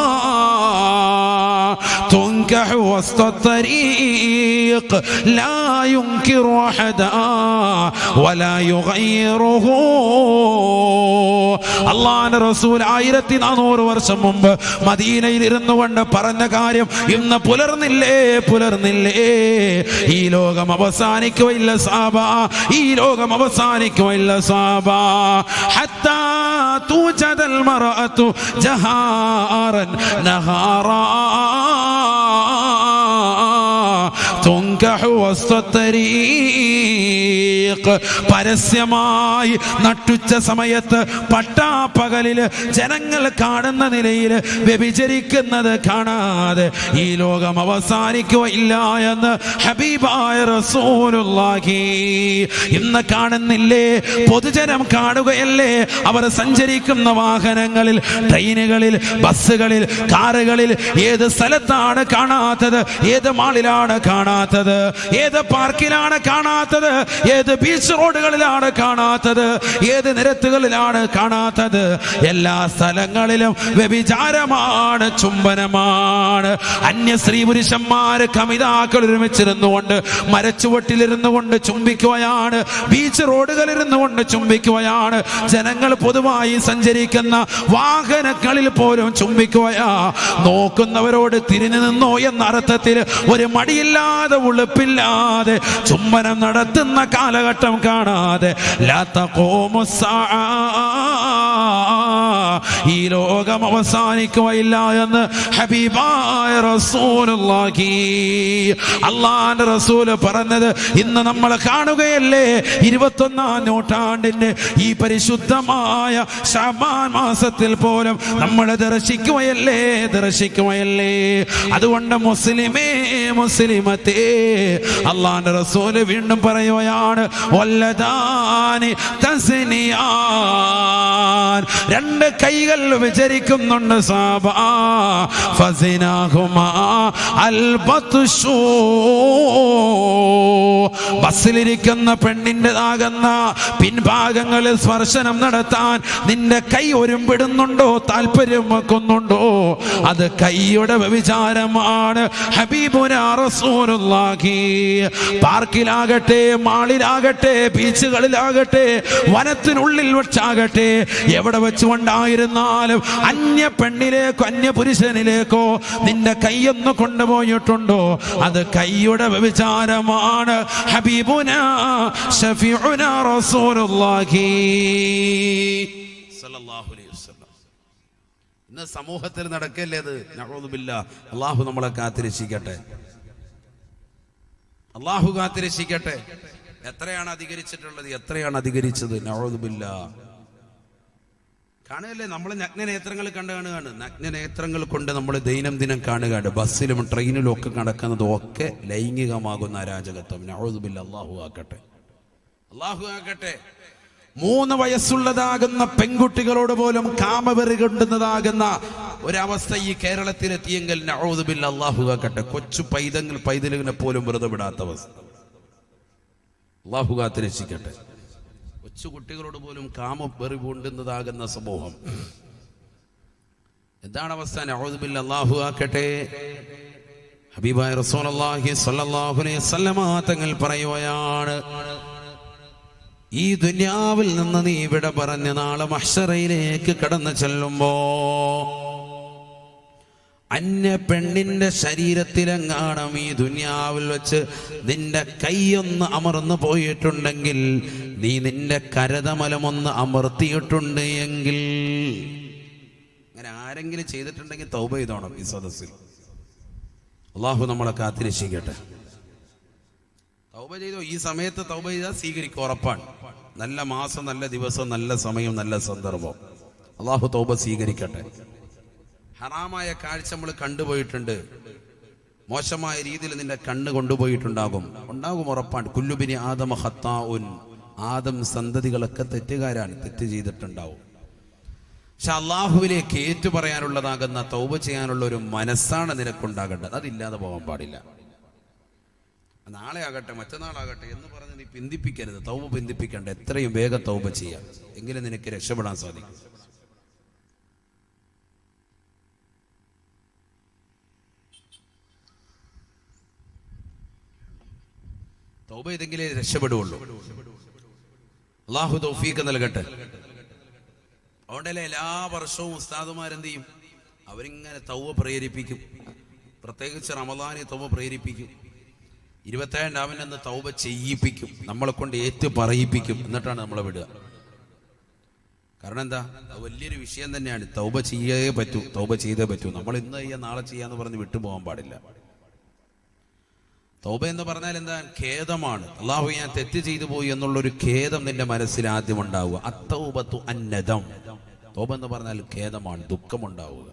തുൻകഹു വസ്ത തരീഖ് ലാ യുൻകിറു അഹദാ വലാ യുഗയ്യിറുഹു. അല്ലാഹുവിന്റെ റസൂൽ 1400 വർഷം മുമ്പ് മദീനയിൽ ഇരുന്നു കൊണ്ട് പറഞ്ഞ കാര്യം ഇന്ന് പുലർന്നില്ലേ, പുലർന്നില്ലേ? ഈ ലോകം അവസാനിക്കുകയില്ല സാബ, ഈ ലോകം അവസാനിക്കുകയില്ല സാബ. ഹത്താ തുജദൽ മർഅതു ജഹാറൻ നഹാറാ തുൻകഹു വസ്ത തരീഖ്, പരസ്യമായി നട്ടുച്ച സമയത്ത് പട്ടാപ്പകലില് ജനങ്ങൾ കാണുന്ന നിലയിൽ വ്യഭിചരിക്കുന്നത് കാണാതെ ഈ ലോകം അവസാനിക്കുകയില്ല എന്ന് ഹബീബായ റസൂലുള്ളാഹി. ഇന്ന് കാണുന്നില്ലേ, പൊതുജനം കാണുകയല്ലേ, അവർ സഞ്ചരിക്കുന്ന വാഹനങ്ങളിൽ, ട്രെയിനുകളിൽ, ബസ്സുകളിൽ, കാറുകളിൽ. ഏത് സ്ഥലത്താണ് കാണാത്തത്? ഏത് മാളിലാണ് കാണാത്തത്? ഏത് പാർക്കിലാണ് കാണാത്തത്? ഏത് ബീച്ച് റോഡുകളിലാണ് കാണാത്തത്? ഏത് നിരത്തുകളിലാണ് കാണാത്തത്? എല്ലാ സ്ഥലങ്ങളിലും വ്യഭിചാരമാണ്, ചുംബനമാണ്. അന്യ സ്ത്രീ പുരുഷന്മാര് കമിതാക്കൾ ഒരുമിച്ചിരുന്നുകൊണ്ട് മരച്ചുവട്ടിലിരുന്നു കൊണ്ട് ചുംബിക്കുകയാണ്, ബീച്ച് റോഡുകളിലിരുന്നു കൊണ്ട് ചുംബിക്കുകയാണ്, ജനങ്ങൾ പൊതുവായി സഞ്ചരിക്കുന്ന വാഹനങ്ങളിൽ പോലും ചുംബിക്കുകയാ. നോക്കുന്നവരോട് തിരിഞ്ഞു നിന്നോ എന്ന അർത്ഥത്തിൽ ഒരു മടിയില്ലാതെ ഉളുപ്പില്ലാതെ ചുംബനം നടത്തുന്ന കാലഘട്ടം കാണാതെ ലാ തഖൂമുസ്സാഅ, ഈ ലോകം അവസാനിക്കുകയില്ല എന്ന് ഹബീബായ റസൂലുള്ളാഹി. അല്ലാഹുവിന്റെ റസൂല് പറഞ്ഞത് ഇന്ന് നമ്മൾ കാണുകയല്ലേ. 21ാം നൂറ്റാണ്ടിന്റെ ഈ പരിശുദ്ധമായ ശഅബാൻ മാസത്തിൽ പോലും നമ്മൾ ദർശിക്കുകയല്ലേ, ദർശിക്കുകയല്ലേ. അതുകൊണ്ട് മുസ്ലിമേ, മുസ്ലിമത്തേ, അല്ലാഹുവിന്റെ റസൂല് വീണ്ടും പറയുകയാണ്, വല്ലദാനി തസ്നിയാൻ, 2 കൈകൾ വിചരിക്കുന്നുണ്ട് സാബ. ഫസിനാഹുമാ അൽബത്ഷൂ, ബസ്സിലിരിക്കുന്ന പെണ്ണിൻ്റെതാകുന്ന പിൻഭാഗങ്ങളിൽ സ്പർശനം നടത്താൻ നിന്റെ കൈ ഒരുമ്പിടുന്നുണ്ടോ, താല്പര്യം വെക്കുന്നുണ്ടോ? അത് കൈയുടെ വ്യഭിചാരമാണ്. ഹബീബുനാ റസൂലുള്ളാഹി. പാർക്കിലാകട്ടെ, മാളിലാകട്ടെ, ബീച്ചുകളിലാകട്ടെ, വനത്തിനുള്ളിൽ വെച്ചാകട്ടെ, എവിടെ വെച്ചുകൊണ്ടായിരുന്നാലും അന്യ പെണ്ണിലേക്കോ അന്യ പുരുഷനിലേക്കോ നിന്റെ കൈയൊന്ന് കൊണ്ടുപോയിട്ടുണ്ടോ? അത് കൈയുടെ വ്യഭിചാരമാണ്. ഹബീബുനാ ശഫീഉനാ റസൂലുള്ളാഹി സ്വല്ലല്ലാഹു അലൈഹി വസല്ലം. ഇന്ന് സമൂഹത്തിൽ നടക്കല്ലേ അത്? നഊദു ബില്ലാഹ്. അല്ലാഹു നമ്മളെ കാത്തിരക്ഷിക്കട്ടെ, അല്ലാഹു കാത്തിരക്ഷിക്കട്ടെ. എത്രയാണ് അധികരിച്ചിട്ടുള്ളത്, എത്രയാണ് അധികരിച്ചത്? നഊദു ബില്ലാഹ്. കാണുകയല്ലേ, നമ്മൾ നഗ്നനേത്രങ്ങൾ കണ്ടു കാണുകയാണ്. നഗ്നനേത്രങ്ങൾ കൊണ്ട് നമ്മൾ ദൈനംദിനം കാണുകയാണ്. ബസ്സിലും ട്രെയിനിലും ഒക്കെ നടക്കുന്നതും ഒക്കെ ലൈംഗികമാകുന്ന അരാജകത്വം. നഊദു ബില്ലാഹ്. അല്ലാഹു ആക്കട്ടെ, അല്ലാഹു ആക്കട്ടെ. 3 വയസ്സുള്ളതാകുന്ന പെൺകുട്ടികളോട് പോലും കാമവെറി കൊണ്ടുന്നതാകുന്ന ഒരവസ്ഥ ഈ കേരളത്തിലെത്തിയെങ്കിൽ നഊദു ബില്ലാഹ്, അല്ലാഹു കാക്കട്ടെ. കൊച്ചു പൈതലിനെ പോലും വെറുതെ വിടാത്ത അവസ്ഥ. അല്ലാഹു കാത്ത് രക്ഷിക്കട്ടെ. കൊച്ചു കുട്ടികളോട് പോലും കാമവെറി കൊണ്ടുന്നതാകുന്ന സമൂഹം. എന്താണ് അവസ്ഥ? നഊദു ബില്ലാഹ്, അല്ലാഹു കാക്കട്ടെ. ഹബീബായ റസൂലുള്ളാഹി സ്വല്ലല്ലാഹു അലൈഹി വസല്ലമ തങ്ങൾ പറയുകയാണ്, ഈ ദുനിയാവിൽ നിന്ന് നീ ഇവിടെ പറഞ്ഞ് നാളെ മഹ്ശറയിലേക്ക് കടന്നു ചെല്ലുമ്പോ അന്യ പെണ്ണിന്റെ ശരീരത്തിലെങ്ങാണം ഈ ദുനിയാവിൽ വെച്ച് നിന്റെ കൈയൊന്ന് അമർന്നു പോയിട്ടുണ്ടെങ്കിൽ, നീ നിന്റെ കരതമലമൊന്ന് അമർത്തിയിട്ടുണ്ട് എങ്കിൽ, അങ്ങനെ ആരെങ്കിലും ചെയ്തിട്ടുണ്ടെങ്കിൽ തൗബ ചെയ്തോണം ഈ സദസ്സിൽ. അള്ളാഹു നമ്മളെ കാത്തിരക്ഷിക്കട്ടെ. തൗബ ചെയ്തോ, ഈ സമയത്ത് തൗബ ചെയ്താൽ സ്വീകരിക്കും, ഉറപ്പാണ്. നല്ല മാസം, നല്ല ദിവസം, നല്ല സമയം, നല്ല സന്ദർഭം. അള്ളാഹു തൗബ സ്വീകരിക്കട്ടെ. ഹറാമായ കാഴ്ച നമ്മൾ കണ്ടുപോയിട്ടുണ്ട്, മോശമായ രീതിയിൽ നിന്റെ കണ്ണ് കൊണ്ടുപോയിട്ടുണ്ടാകും, ഉറപ്പാണ്. കുല്ലുബിനി ആദമ ഖത്താഉൻ, ആദം സന്തതികളൊക്കെ തെറ്റുകാരാണ്, തെറ്റ് ചെയ്തിട്ടുണ്ടാവും. പക്ഷെ അള്ളാഹുവിലേക്ക് ഏറ്റു പറയാനുള്ളതാകുന്ന തൗബ ചെയ്യാനുള്ള ഒരു മനസ്സാണ് നിനക്കുണ്ടാകേണ്ടത്. അതില്ലാതെ പോകാൻ പാടില്ല. നാളെ ആകട്ടെ, മറ്റന്നാളാകട്ടെ എന്ന് പറഞ്ഞ് നീ പിന്തിപ്പിക്കരുത്. തൗബ പിന്തിപ്പിക്കണ്ട, എത്രയും വേഗം തൗബ ചെയ്യാം, എങ്കിലും നിനക്ക് രക്ഷപ്പെടാൻ സാധിക്കും. തൗബ ചെയ്തെങ്കിലേ രക്ഷപ്പെടുകയുള്ളൂ. അള്ളാഹു തൗഫീഖ് നൽകട്ടെ. അതുകൊണ്ടല്ലേ എല്ലാ വർഷവും ഉസ്താദുമാരെന്ത് ചെയ്യും? അവരിങ്ങനെ തൗബ പ്രേരിപ്പിക്കും. പ്രത്യേകിച്ച് റമദാനിൽ തൗബ പ്രേരിപ്പിക്കും. 27 രാവിലെ തൗബ ചെയ്യിപ്പിക്കും, നമ്മളെ കൊണ്ട് ഏറ്റു പറയിപ്പിക്കും. എന്നിട്ടാണ് നമ്മളെ വിടുക. കാരണം എന്താ? വലിയൊരു വിഷയം തന്നെയാണ്. തൗബ ചെയ്യേ പറ്റൂ, തൗബ ചെയ്തേ പറ്റൂ. നമ്മൾ ഇന്ന് ചെയ്യാം നാളെ ചെയ്യാന്ന് പറഞ്ഞ് വിട്ടുപോകാൻ പാടില്ല. തൗബ എന്ന് പറഞ്ഞാൽ എന്താ? ഖേദമാണ്. അല്ലാഹു, ഞാൻ തെറ്റ് ചെയ്തു പോയി എന്നുള്ളൊരു ഖേദം നിന്റെ മനസ്സിൽ ആദ്യം ഉണ്ടാവുക. അത്തൗബത്തു അന്നദം. തൗബ എന്ന് പറഞ്ഞാൽ ഖേദമാണ്, ദുഃഖമുണ്ടാവുക.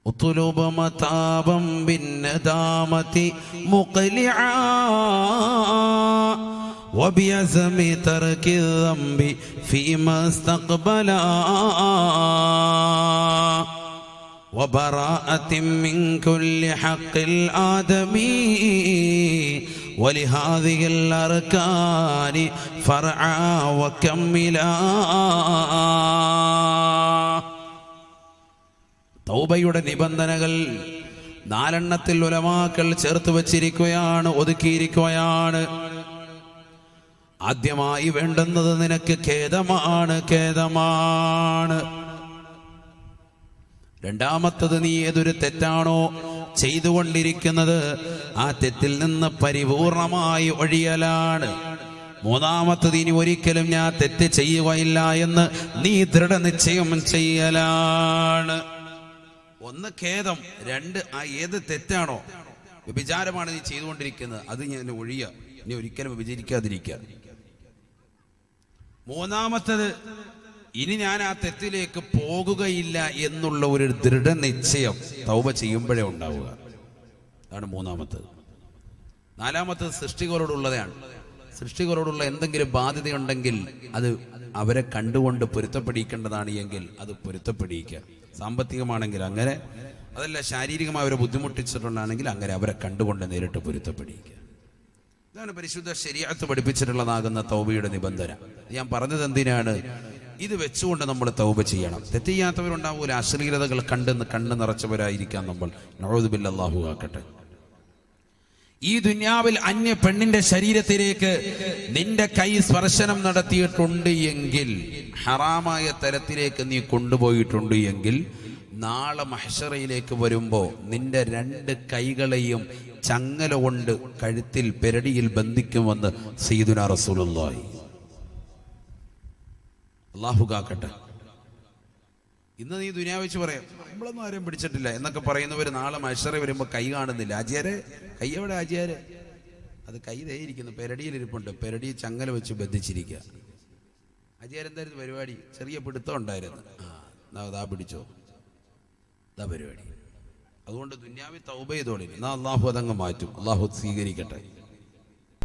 ഉത്ലുബ മതാബം ബിന്നദാമതി മുഖ്ലിആ വബിഅസ്മി തർകി ദംബി ഫീമാ ഇസ്തഖ്ബലാ وبراءة من كل حق الآدمي ولهذه الأركان فرعا وكملا. തൗബയുടെ നിബന്ധനകൾ 4 ഉലമാക്കൾ ചേർത്ത് വച്ചിരിക്കുകയാണ്, ഒതുക്കിയിരിക്കുകയാണ്. ആദ്യമായി വേണ്ടുന്നത് നിനക്ക് ഖേദമാണ്, ഖേദമാണ്. രണ്ടാമത്തത്, നീ ഏതൊരു തെറ്റാണോ ചെയ്തുകൊണ്ടിരിക്കുന്നത് ആ തെറ്റിൽ നിന്ന് പരിപൂർണമായി ഒഴിയലാണ്. മൂന്നാമത്തത്, ഇനി ഒരിക്കലും ഞാൻ തെറ്റ് ചെയ്യുകയില്ല എന്ന് നീ ദൃഢനിശ്ചയം ചെയ്യലാണ്. 1 ഖേദം, 2 ആ ഏത് തെറ്റാണോ, വ്യഭിചാരമാണ് നീ ചെയ്തുകൊണ്ടിരിക്കുന്നത്, അത് ഞാൻ ഒഴിയുക, ഇനി ഒരിക്കലും വ്യഭിചരിക്കാതിരിക്കുക. മൂന്നാമത്തത്, ഇനി ഞാൻ ആ തെറ്റിലേക്ക് പോകുകയില്ല എന്നുള്ള ഒരു ദൃഢനിശ്ചയം തൗബ ചെയ്യുമ്പോഴേ ഉണ്ടാവുക. അതാണ് മൂന്നാമത്തത്. നാലാമത്തത് സൃഷ്ടികളോടുള്ളതാണ്. സൃഷ്ടികളോടുള്ള എന്തെങ്കിലും ബാധ്യതയുണ്ടെങ്കിൽ അത് അവരെ കണ്ടുകൊണ്ട് പൊരുത്തപ്പെടിക്കേണ്ടതാണ് എങ്കിൽ അത് പൊരുത്തപ്പെടിക്കുക. സാമ്പത്തികമാണെങ്കിൽ അങ്ങനെ, അതല്ല ശാരീരികമായി അവരെ ബുദ്ധിമുട്ടിച്ചിട്ടുള്ളതാണെങ്കിൽ അങ്ങനെ അവരെ കണ്ടുകൊണ്ട് നേരിട്ട് പൊരുത്തപ്പെടിക്കുക. ഇതാണ് പരിശുദ്ധ ശരീഅത്ത് പഠിപ്പിച്ചിട്ടുള്ളതാകുന്ന തൗബയുടെ നിബന്ധന. ഞാൻ പറഞ്ഞത് എന്തിനാണ്? ഇത് വെച്ചുകൊണ്ട് നമ്മൾ തൗബ ചെയ്യണം. തെറ്റ് ചെയ്യാത്തവരുണ്ടാവൂല, അശ്ലീലതകൾ കണ്ണ് നിറച്ചവരായിരിക്കാം നമ്മൾ. നഊദു ബില്ലാഹ്, അല്ലാഹു ആക്കട്ടെ. ഈ ദുനിയാവിൽ അന്യ പെണ്ണിന്റെ ശരീരത്തിലേക്ക് നിന്റെ കൈ സ്പർശനം നടത്തിയിട്ടുണ്ട് എങ്കിൽ, ഹറാമായ തരത്തിലേക്ക് നീ കൊണ്ടുപോയിട്ടുണ്ട് എങ്കിൽ, നാളെ മഹ്ശറയിലേക്ക് വരുമ്പോ നിന്റെ 2 കൈകളെയും ചങ്ങല കൊണ്ട് കഴുത്തിൽ പെരടിയിൽ ബന്ധിക്കുമെന്ന് സയ്യിദുനാ റസൂലുള്ളാഹി. അല്ലാഹു കാക്കട്ടെ. ഇന്ന് നീ ദുനിയാ വെച്ച് പറയാം, നമ്മളൊന്നും ആരെയും പിടിച്ചിട്ടില്ല എന്നൊക്കെ പറയുന്നവർ നാളെ മഹ്ശറ വരുമ്പോൾ കൈ കാണുന്നില്ല. ആജിയാരെ കൈ എവിടെ? ആജിയാരെ അത് കൈ ഇരിക്കുന്നു, പെരടിയിലിരിപ്പുണ്ട്, പെരടി ചങ്ങല വെച്ച് ബന്ധിച്ചിരിക്കുക. ആജിയാരെന്തായിരുന്നു പരിപാടി? ചെറിയ പിടുത്തം ഉണ്ടായിരുന്നു. ദാ പിടിച്ചോ, ദാ പരിപാടി. അതുകൊണ്ട് ദുനിയാവിൽ തൗബ ചെയ്തോളി. എന്നാ അള്ളാഹു അതങ്ങ് മാറ്റും. അള്ളാഹു സ്വീകരിക്കട്ടെ.